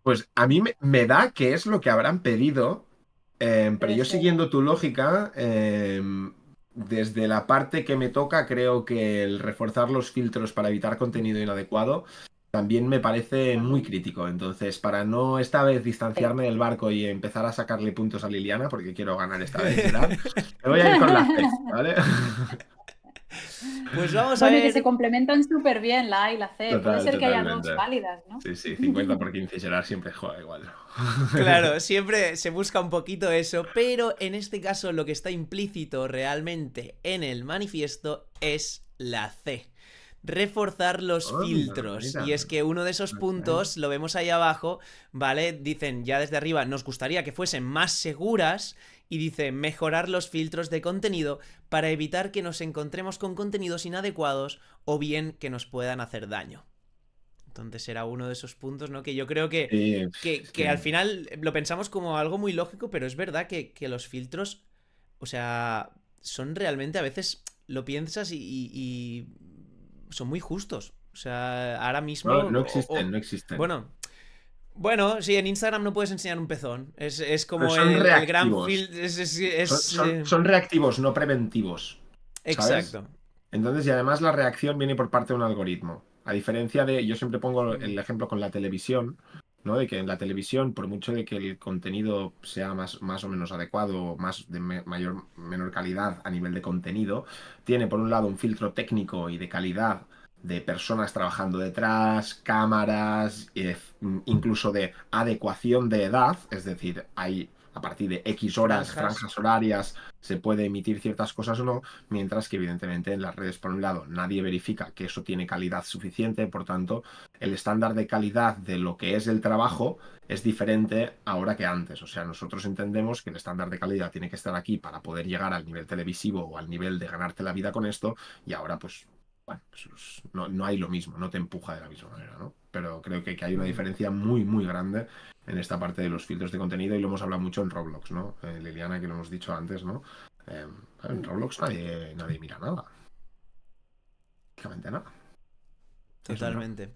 Pues a mí me da que es lo que habrán pedido, pero Puede yo ser. siguiendo tu lógica, desde la parte que me toca, creo que el reforzar los filtros para evitar contenido inadecuado también me parece muy Ajá. crítico. Entonces, para no esta vez Sí. distanciarme del barco y empezar a sacarle puntos a Liliana, porque quiero ganar esta vez, Gerard, me voy a ir con la C, ¿vale? Pues vamos a Bueno, y que se ver. complementan súper bien la A y la C. Puede ser que haya dos Totalmente. válidas, ¿no? Sí, sí, 50 por 15 Gerard siempre juega igual. Claro, siempre se busca un poquito eso, pero en este caso lo que está implícito realmente en el manifiesto es la C. Reforzar los Anda, filtros. mira. Y es que uno de esos Ok. puntos, lo vemos ahí abajo, ¿vale? Dicen ya desde arriba, nos gustaría que fuesen más seguras. Y dice, mejorar los filtros de contenido para evitar que nos encontremos con contenidos inadecuados o bien que nos puedan hacer daño. Entonces era uno de esos puntos, ¿no? Que yo creo que, Sí, que, es que al que final lo pensamos como algo muy lógico, pero es verdad que los filtros, o sea, son realmente a veces lo piensas y son muy justos. O sea, ahora mismo, no existen, no existen. bueno, bueno, sí, en Instagram no puedes enseñar un pezón. Es Pero como son el gran reactivos. filtro. Son reactivos, no preventivos. ¿Sabes? Exacto. Entonces, y además la reacción viene por parte de un algoritmo. A diferencia de, yo siempre pongo Mm. el ejemplo con la televisión, ¿no? De que en la televisión, por mucho de que el contenido sea más o menos adecuado, más de menor calidad a nivel de contenido, tiene por un lado un filtro técnico y de calidad de personas trabajando detrás, cámaras, incluso de adecuación de edad, es decir, hay a partir de X horas, Franjas. franjas horarias, se puede emitir ciertas cosas o no, mientras que evidentemente en las redes, por un lado, nadie verifica que eso tiene calidad suficiente, por tanto, el estándar de calidad de lo que es el trabajo es diferente ahora que antes. O sea, nosotros entendemos que el estándar de calidad tiene que estar aquí para poder llegar al nivel televisivo o al nivel de ganarte la vida con esto, y ahora pues... Bueno, pues no hay lo mismo, no te empuja de la misma manera, ¿no? Pero creo que hay una Mm. diferencia muy, muy grande en esta parte de los filtros de contenido y lo hemos hablado mucho en Roblox, ¿no? Liliana, que lo hemos dicho antes, ¿no? Eh, en Roblox nadie mira nada. Prácticamente nada. Es un drama. Totalmente.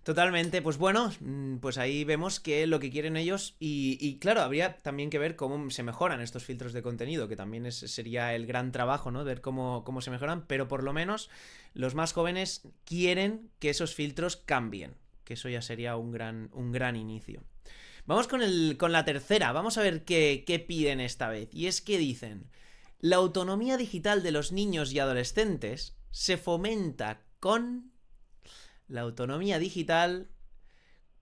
Totalmente, pues bueno, pues ahí vemos que lo que quieren ellos y claro, habría también que ver cómo se mejoran estos filtros de contenido, que también sería el gran trabajo, ¿no? Ver cómo se mejoran, pero por lo menos los más jóvenes quieren que esos filtros cambien, que eso ya sería un gran inicio. Vamos con la tercera, vamos a ver qué piden esta vez, y es que dicen, la autonomía digital de los niños y adolescentes se fomenta con la autonomía digital,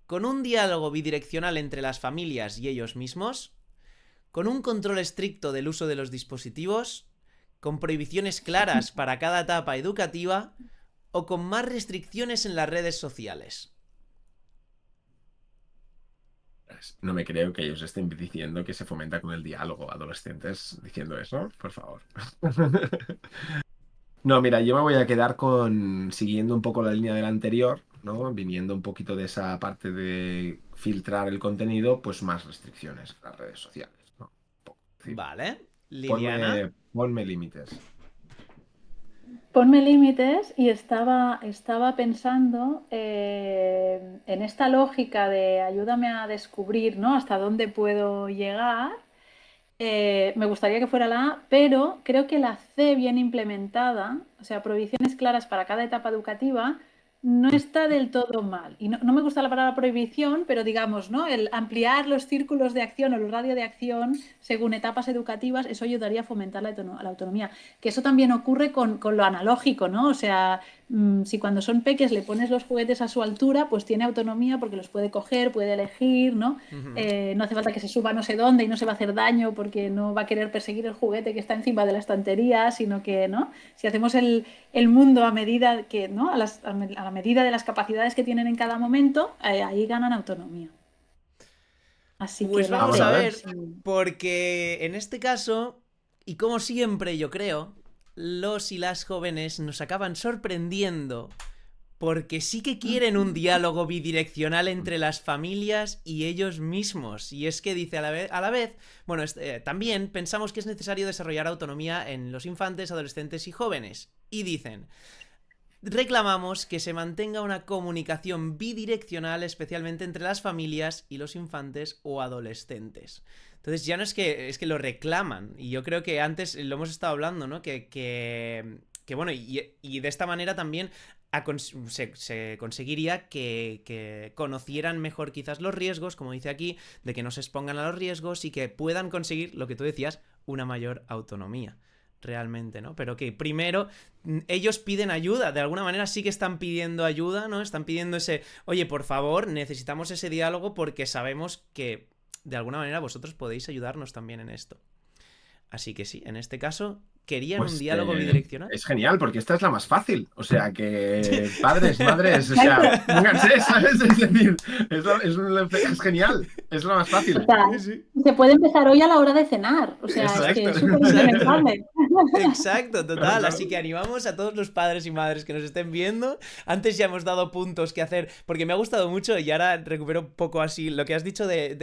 con un diálogo bidireccional entre las familias y ellos mismos, con un control estricto del uso de los dispositivos, con prohibiciones claras para cada etapa educativa o con más restricciones en las redes sociales. No me creo que ellos estén diciendo que se fomenta con el diálogo. Adolescentes diciendo eso, por favor. No, mira, yo me voy a quedar con, siguiendo un poco la línea del anterior, ¿no? Viniendo un poquito de esa parte de filtrar el contenido, pues más restricciones en las redes sociales, ¿no? Un poco. Es decir, Vale, Liliana. ponme límites. Ponme límites y estaba pensando en esta lógica de ayúdame a descubrir, ¿no? Hasta dónde puedo llegar. Me gustaría que fuera la A, pero creo que la C bien implementada, o sea, prohibiciones claras para cada etapa educativa, no está del todo mal. Y no me gusta la palabra prohibición, pero digamos, ¿no? El ampliar los círculos de acción o los radios de acción según etapas educativas, eso ayudaría a fomentar la autonomía. Que eso también ocurre con lo analógico, ¿no? O sea, si cuando son peques le pones los juguetes a su altura, pues tiene autonomía porque los puede coger, puede elegir, ¿no? No hace falta que se suba no sé dónde y no se va a hacer daño porque no va a querer perseguir el juguete que está encima de la estantería, sino que, ¿no? Si hacemos el mundo a medida que, ¿no? A la medida de las capacidades que tienen en cada momento, ahí ganan autonomía. Así que Pues la vamos Vamos a a C. ver. ver, Sí. porque en este caso, y como siempre yo creo, los y las jóvenes nos acaban sorprendiendo porque sí que quieren un diálogo bidireccional entre las familias y ellos mismos. Y es que dice a la vez bueno, también pensamos que es necesario desarrollar autonomía en los infantes, adolescentes y jóvenes. Y dicen, reclamamos que se mantenga una comunicación bidireccional, especialmente entre las familias y los infantes o adolescentes. Entonces ya no es que lo reclaman. Y yo creo que antes lo hemos estado hablando, ¿no? Que bueno, y de esta manera también se conseguiría que conocieran mejor quizás los riesgos, como dice aquí, de que no se expongan a los riesgos y que puedan conseguir, lo que tú decías, una mayor autonomía. Realmente, ¿no? Pero que primero ellos piden ayuda, de alguna manera sí que están pidiendo ayuda, ¿no? Están pidiendo ese, oye, por favor, necesitamos ese diálogo porque sabemos que de alguna manera vosotros podéis ayudarnos también en esto. Así que sí, en este caso querían un diálogo bidireccional. Es genial, porque esta es la más fácil. O sea, que padres, madres, o sea, pónganse, ¿sabes? Es decir, es genial, es lo más fácil. O sea, se puede empezar hoy a la hora de cenar. O sea, Exacto. es que es súper implementable. Exacto, total. Así que animamos a todos los padres y madres que nos estén viendo. Antes ya hemos dado puntos que hacer, porque me ha gustado mucho y ahora recupero un poco así lo que has dicho de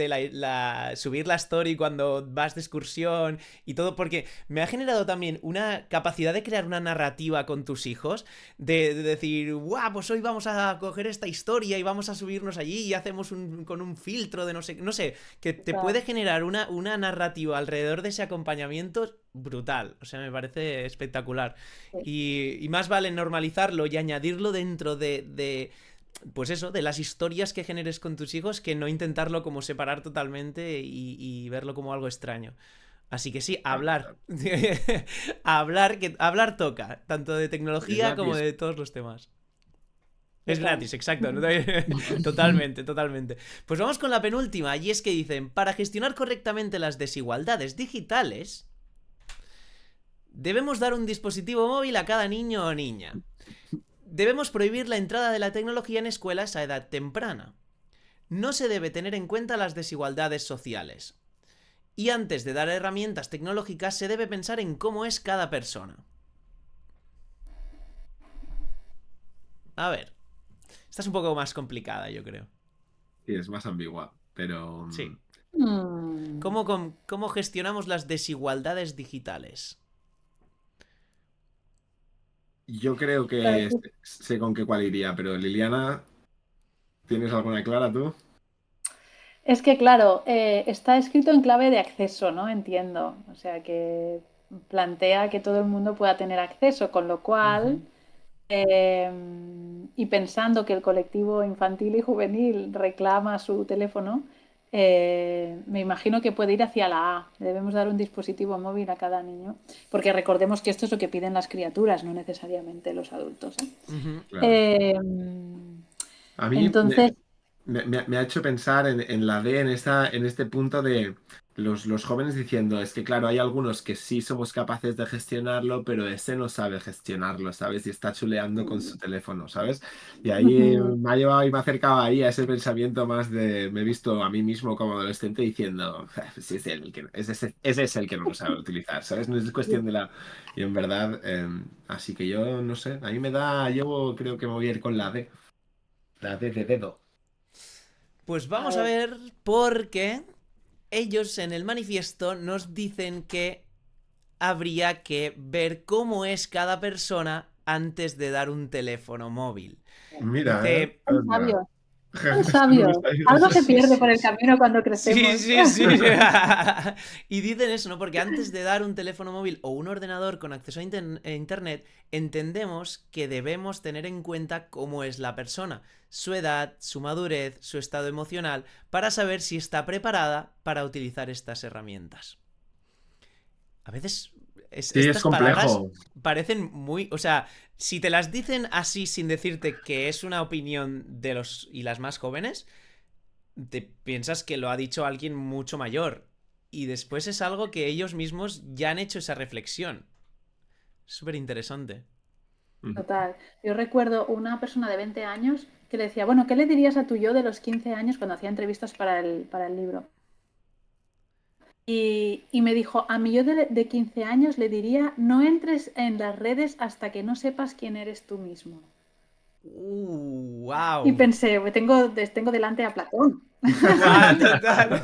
subir la story cuando vas de excursión y todo, porque me ha generado también una capacidad de crear una narrativa con tus hijos, de decir, guau, pues hoy vamos a coger esta historia y vamos a subirnos allí y hacemos con un filtro de no sé, que te puede generar una narrativa alrededor de ese acompañamiento brutal. O sea, me parece espectacular. Y más vale normalizarlo y añadirlo dentro de pues eso, de las historias que generes con tus hijos, que no intentarlo como separar totalmente y verlo como algo extraño. Así que sí, hablar. Hablar toca, tanto de tecnología como de todos los temas. Es gratis, exacto. Totalmente. Pues vamos con la penúltima, y es que dicen, para gestionar correctamente las desigualdades digitales, debemos dar un dispositivo móvil a cada niño o niña. Debemos prohibir la entrada de la tecnología en escuelas a edad temprana. No se debe tener en cuenta las desigualdades sociales. Y antes de dar herramientas tecnológicas se debe pensar en cómo es cada persona. A ver, esta es un poco más complicada, yo creo. Sí, es más ambigua, pero... Sí. ¿Cómo gestionamos las desigualdades digitales? Yo creo que sé con qué cuál iría, pero Liliana, ¿tienes alguna clara tú? Es que, claro, está escrito en clave de acceso, ¿no? Entiendo. O sea, que plantea que todo el mundo pueda tener acceso, con lo cual, y pensando que el colectivo infantil y juvenil reclama su teléfono, me imagino que puede ir hacia la A. Debemos dar un dispositivo móvil a cada niño, porque recordemos que esto es lo que piden las criaturas, no necesariamente los adultos, ¿eh? Claro. A mí Entonces... me ha hecho pensar en la D, en este punto de los jóvenes diciendo, es que claro, hay algunos que sí somos capaces de gestionarlo, pero ese no sabe gestionarlo, ¿sabes? Y está chuleando con su teléfono, ¿sabes? Y ahí me ha llevado y me ha acercado ahí a ese pensamiento más de, me he visto a mí mismo como adolescente diciendo, sí, ese es el que no lo sabe utilizar, ¿sabes? No es cuestión de la... Y en verdad, así que yo no sé, a mí creo que me voy a ir con la D. La D de dedo. Pues vamos a ver, porque ellos en el manifiesto nos dicen que habría que ver cómo es cada persona antes de dar un teléfono móvil. Mira, Dice, Son sabios. Son sabios. Algo se pierde por el camino cuando crecemos. Sí. Y dicen eso, ¿no? Porque antes de dar un teléfono móvil o un ordenador con acceso a internet, entendemos que debemos tener en cuenta cómo es la persona, su edad, su madurez, su estado emocional, para saber si está preparada para utilizar estas herramientas. A veces estas es complejo. palabras parecen muy... O sea, si te las dicen así sin decirte que es una opinión de los y las más jóvenes, te piensas que lo ha dicho alguien mucho mayor. Y después es algo que ellos mismos ya han hecho esa reflexión. Súper interesante. Total. Yo recuerdo una persona de 20 años que le decía, bueno, ¿qué le dirías a tu yo de los 15 años cuando hacía entrevistas para el libro? Y me dijo, a mi yo de 15 años le diría, no entres en las redes hasta que no sepas quién eres tú mismo. Y Wow. pensé, tengo delante a Platón. Guau, total.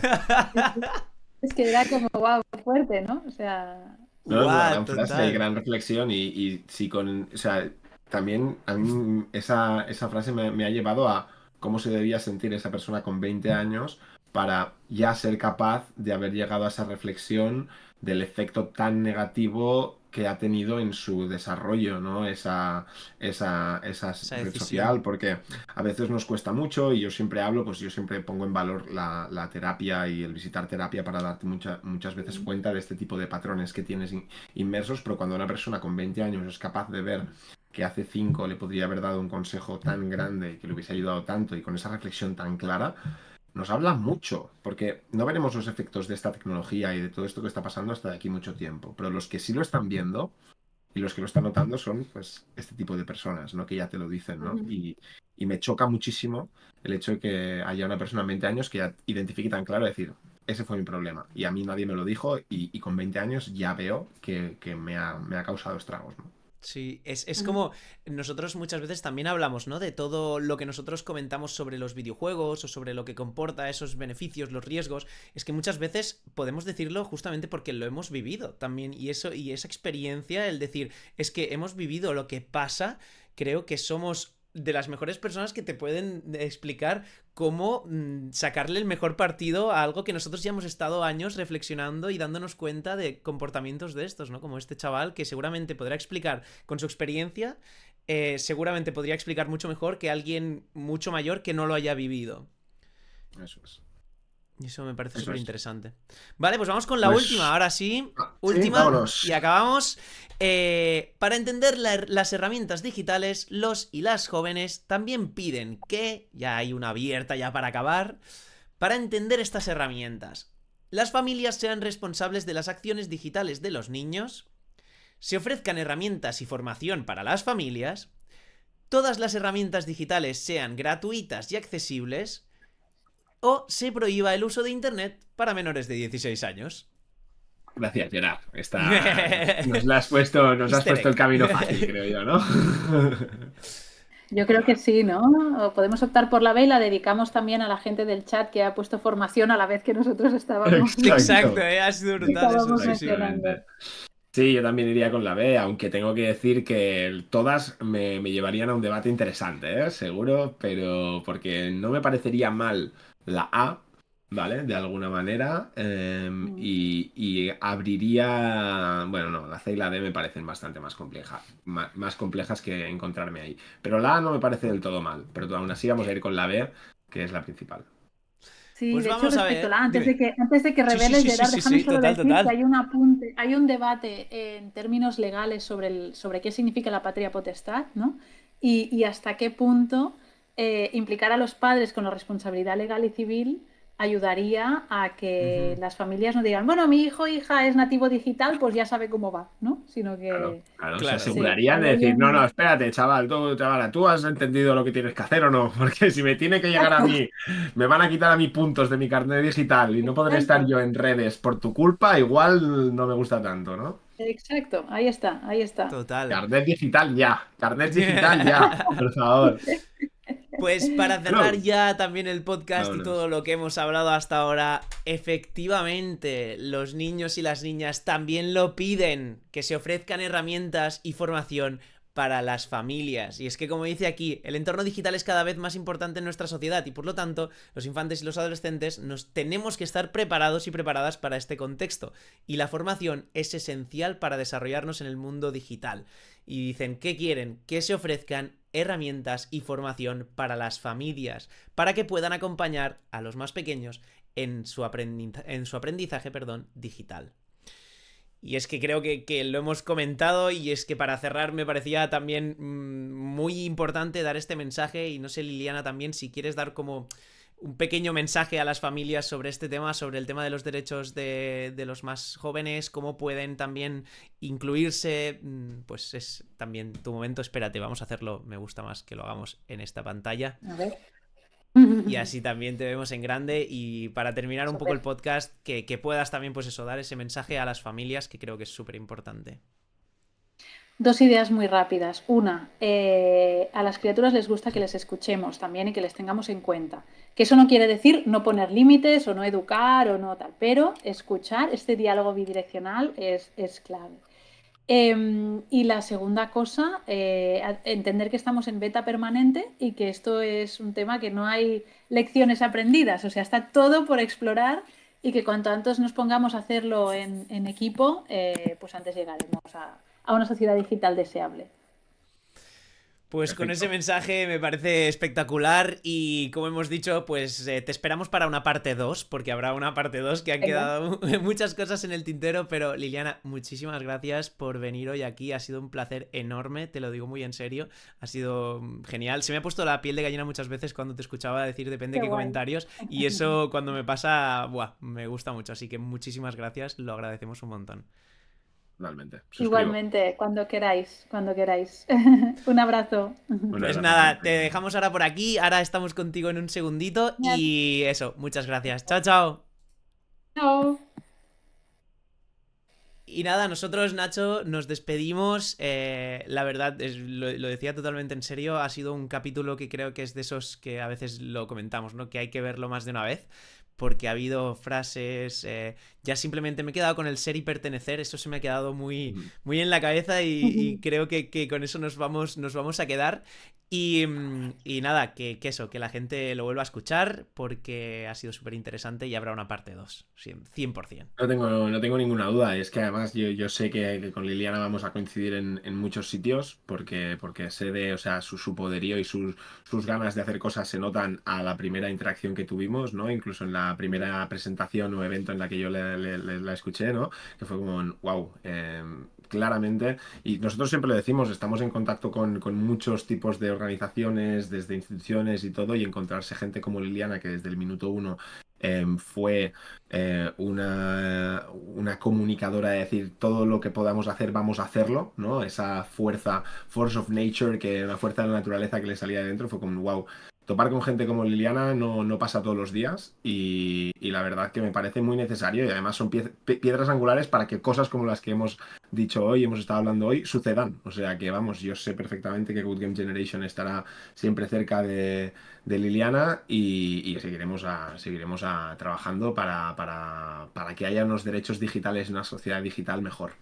Es que era como, wow, fuerte, ¿no? O sea, No, es una Guau, gran frase y total. gran reflexión y sí o sea, también a mí esa frase me ha llevado a cómo se debía sentir esa persona con 20 años para ya ser capaz de haber llegado a esa reflexión del efecto tan negativo que ha tenido en su desarrollo, ¿no? Esa Esa red decisión. social, porque a veces nos cuesta mucho y yo siempre hablo, pues yo siempre pongo en valor la terapia y el visitar terapia para darte muchas veces cuenta de este tipo de patrones que tienes inmersos, pero cuando una persona con 20 años es capaz de ver que hace 5 le podría haber dado un consejo tan grande y que le hubiese ayudado tanto y con esa reflexión tan clara, nos habla mucho, porque no veremos los efectos de esta tecnología y de todo esto que está pasando hasta de aquí mucho tiempo, pero los que sí lo están viendo y los que lo están notando son, pues, este tipo de personas, ¿no? Que ya te lo dicen, ¿no? Y me choca muchísimo el hecho de que haya una persona en 20 años que ya identifique tan claro decir, ese fue mi problema. Y a mí nadie me lo dijo y con 20 años ya veo que me ha causado estragos, ¿no? Sí, es como nosotros muchas veces también hablamos, ¿no? De todo lo que nosotros comentamos sobre los videojuegos o sobre lo que comporta esos beneficios, los riesgos. Es que muchas veces podemos decirlo justamente porque lo hemos vivido también. Y eso, y esa experiencia, el decir, es que hemos vivido lo que pasa, creo que somos de las mejores personas que te pueden explicar cómo sacarle el mejor partido a algo que nosotros ya hemos estado años reflexionando y dándonos cuenta de comportamientos de estos, ¿no? Como este chaval que seguramente podrá explicar con su experiencia, seguramente podría explicar mucho mejor que alguien mucho mayor que no lo haya vivido. Eso es. Y eso me parece Eso súper es. interesante. Vale, pues vamos con la última. Pues, Ahora sí, sí, última y vámonos. acabamos. Para entender las herramientas digitales, los y las jóvenes también piden que, ya hay una abierta ya para acabar, para entender estas herramientas, las familias sean responsables de las acciones digitales de los niños, se ofrezcan herramientas y formación para las familias, todas las herramientas digitales sean gratuitas y accesibles, o se prohíba el uso de Internet para menores de 16 años. Gracias, Gerard. Nos has puesto Easter el egg. camino fácil, creo yo, ¿no? yo creo que sí, ¿no? O podemos optar por la B y la dedicamos también a la gente del chat que ha puesto formación a la vez que nosotros Exacto, Exacto. ha sido brutal eso, sí, sí. mencionando. Exactamente. Sí, yo también iría con la B, aunque tengo que decir que todas me llevarían a un debate interesante, ¿eh? Seguro, pero porque no me parecería mal la A, ¿vale? De alguna manera, y abriría, bueno, no, la C y la D me parecen bastante más complejas, más complejas que encontrarme ahí. Pero la A no me parece del todo mal, pero aún así vamos a ir con la B, que es la principal. Sí, Pues de hecho, vamos a respecto a ver. la Dime. antes de que Sí, sí, reveles, sí, sí, Gerard, sí, déjame sí, solo total, decir que total. hay un apunte, hay un debate en términos legales sobre qué significa la patria potestad, ¿no? Y hasta qué punto implicar a los padres con la responsabilidad legal y civil ayudaría a que Ujú. las familias no digan, bueno, mi hijo o hija es nativo digital, pues ya sabe cómo va, ¿no? Sino Claro, que claro, se Claro. sí, asegurarían ahí de hay decir, no, no, un... espérate, chavala, ¿tú has entendido lo que tienes que hacer o no? Porque si me tiene que llegar a mí, me van a quitar a mí puntos de mi carnet digital y no podré estar Exacto, yo en redes por tu culpa, igual no me gusta tanto, ¿no? exacto, ahí está, ahí está. Total. Carnet digital ya, por favor. Pues para cerrar Bueno, ya también el podcast y todo vámonos. lo que hemos hablado hasta ahora, efectivamente, los niños y las niñas también lo piden, que se ofrezcan herramientas y formación para las familias. Y es que, como dice aquí, el entorno digital es cada vez más importante en nuestra sociedad y por lo tanto, los infantes y los adolescentes nos tenemos que estar preparados y preparadas para este contexto. Y la formación es esencial para desarrollarnos en el mundo digital. Y dicen, ¿qué quieren? Que se ofrezcan herramientas y formación para las familias, para que puedan acompañar a los más pequeños en su aprendizaje, digital. Y es que creo que lo hemos comentado y es que para cerrar me parecía también muy importante dar este mensaje y no sé, Liliana, también si quieres dar como un pequeño mensaje a las familias sobre este tema, sobre el tema de los derechos de los más jóvenes, cómo pueden también incluirse, pues es también tu momento, espérate, vamos a hacerlo, me gusta más que lo hagamos en esta pantalla. A ver. Y así también te vemos en grande. Y para terminar un poco el podcast, que puedas también, pues eso, dar ese mensaje a las familias, que creo que es súper importante. 2 ideas muy rápidas. Una, a las criaturas les gusta que les escuchemos también y que les tengamos en cuenta. Que eso no quiere decir no poner límites o no educar o no tal, pero escuchar, este diálogo bidireccional es clave. Y la segunda cosa, entender que estamos en beta permanente y que esto es un tema que no hay lecciones aprendidas, o sea, está todo por explorar y que cuanto antes nos pongamos a hacerlo en equipo, pues antes llegaremos a una sociedad digital deseable. Pues Perfecto. con ese mensaje me parece espectacular y como hemos dicho, pues te esperamos para una parte 2, porque habrá una parte 2 que han quedado muchas cosas en el tintero, pero Liliana, muchísimas gracias por venir hoy aquí, ha sido un placer enorme, te lo digo muy en serio, ha sido genial, se me ha puesto la piel de gallina muchas veces cuando te escuchaba decir depende de qué comentarios y eso cuando me pasa, me gusta mucho, así que muchísimas gracias, lo agradecemos un montón. Totalmente. Suscribo. Igualmente, cuando queráis, cuando queráis. Un abrazo. Pues nada, te dejamos ahora por aquí, ahora estamos contigo en un segundito y eso, muchas gracias. Chao, chao. Chao. Y nada, nosotros, Nacho, nos despedimos. La verdad, lo decía totalmente en serio. Ha sido un capítulo que creo que es de esos que a veces lo comentamos, ¿no? Que hay que verlo más de una vez. Porque ha habido frases. Ya simplemente me he quedado con el ser y pertenecer. Eso se me ha quedado muy, muy en la cabeza. Y creo que con eso nos vamos a quedar. Y nada, que eso, que la gente lo vuelva a escuchar. Porque ha sido súper interesante y habrá una parte 2. 100%. No tengo ninguna duda. Es que además yo sé que con Liliana vamos a coincidir en muchos sitios porque sé de, o sea, su poderío y sus ganas de hacer cosas se notan a la primera interacción que tuvimos, ¿no? Incluso en la primera presentación o evento en la que yo la escuché, ¿no? Que fue como, wow, claramente. Y nosotros siempre lo decimos, estamos en contacto con muchos tipos de organizaciones, desde instituciones y todo, y encontrarse gente como Liliana que desde el minuto 1 fue una comunicadora de decir todo lo que podamos hacer, vamos a hacerlo, ¿no? Esa force of nature, la fuerza de la naturaleza que le salía de dentro, fue como, wow. Topar con gente como Liliana no pasa todos los días y la verdad que me parece muy necesario y además son piedras angulares para que cosas como las que hemos dicho hoy, hemos estado hablando hoy, sucedan. O sea que vamos, yo sé perfectamente que Good Game Generation estará siempre cerca de Liliana y seguiremos trabajando para que haya unos derechos digitales en una sociedad digital mejor.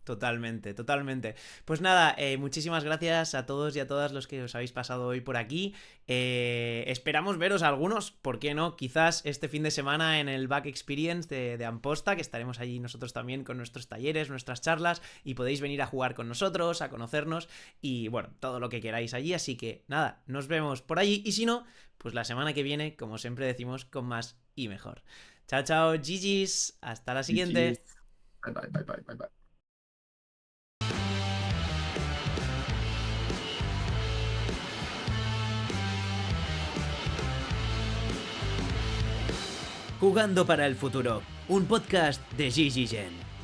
Totalmente, totalmente. Pues nada, muchísimas gracias a todos y a todas los que os habéis pasado hoy por aquí. Esperamos veros a algunos, ¿por qué no? Quizás este fin de semana en el Back Experience de Amposta, que estaremos allí nosotros también con nuestros talleres, nuestras charlas, y podéis venir a jugar con nosotros, a conocernos, y bueno, todo lo que queráis allí. Así que nada, nos vemos por allí, y si no, pues la semana que viene, como siempre decimos, con más y mejor. Chao, chao, GG's, hasta la siguiente. Bye, bye, bye, bye, bye, bye. Jugando para el futuro, un podcast de GG Gen.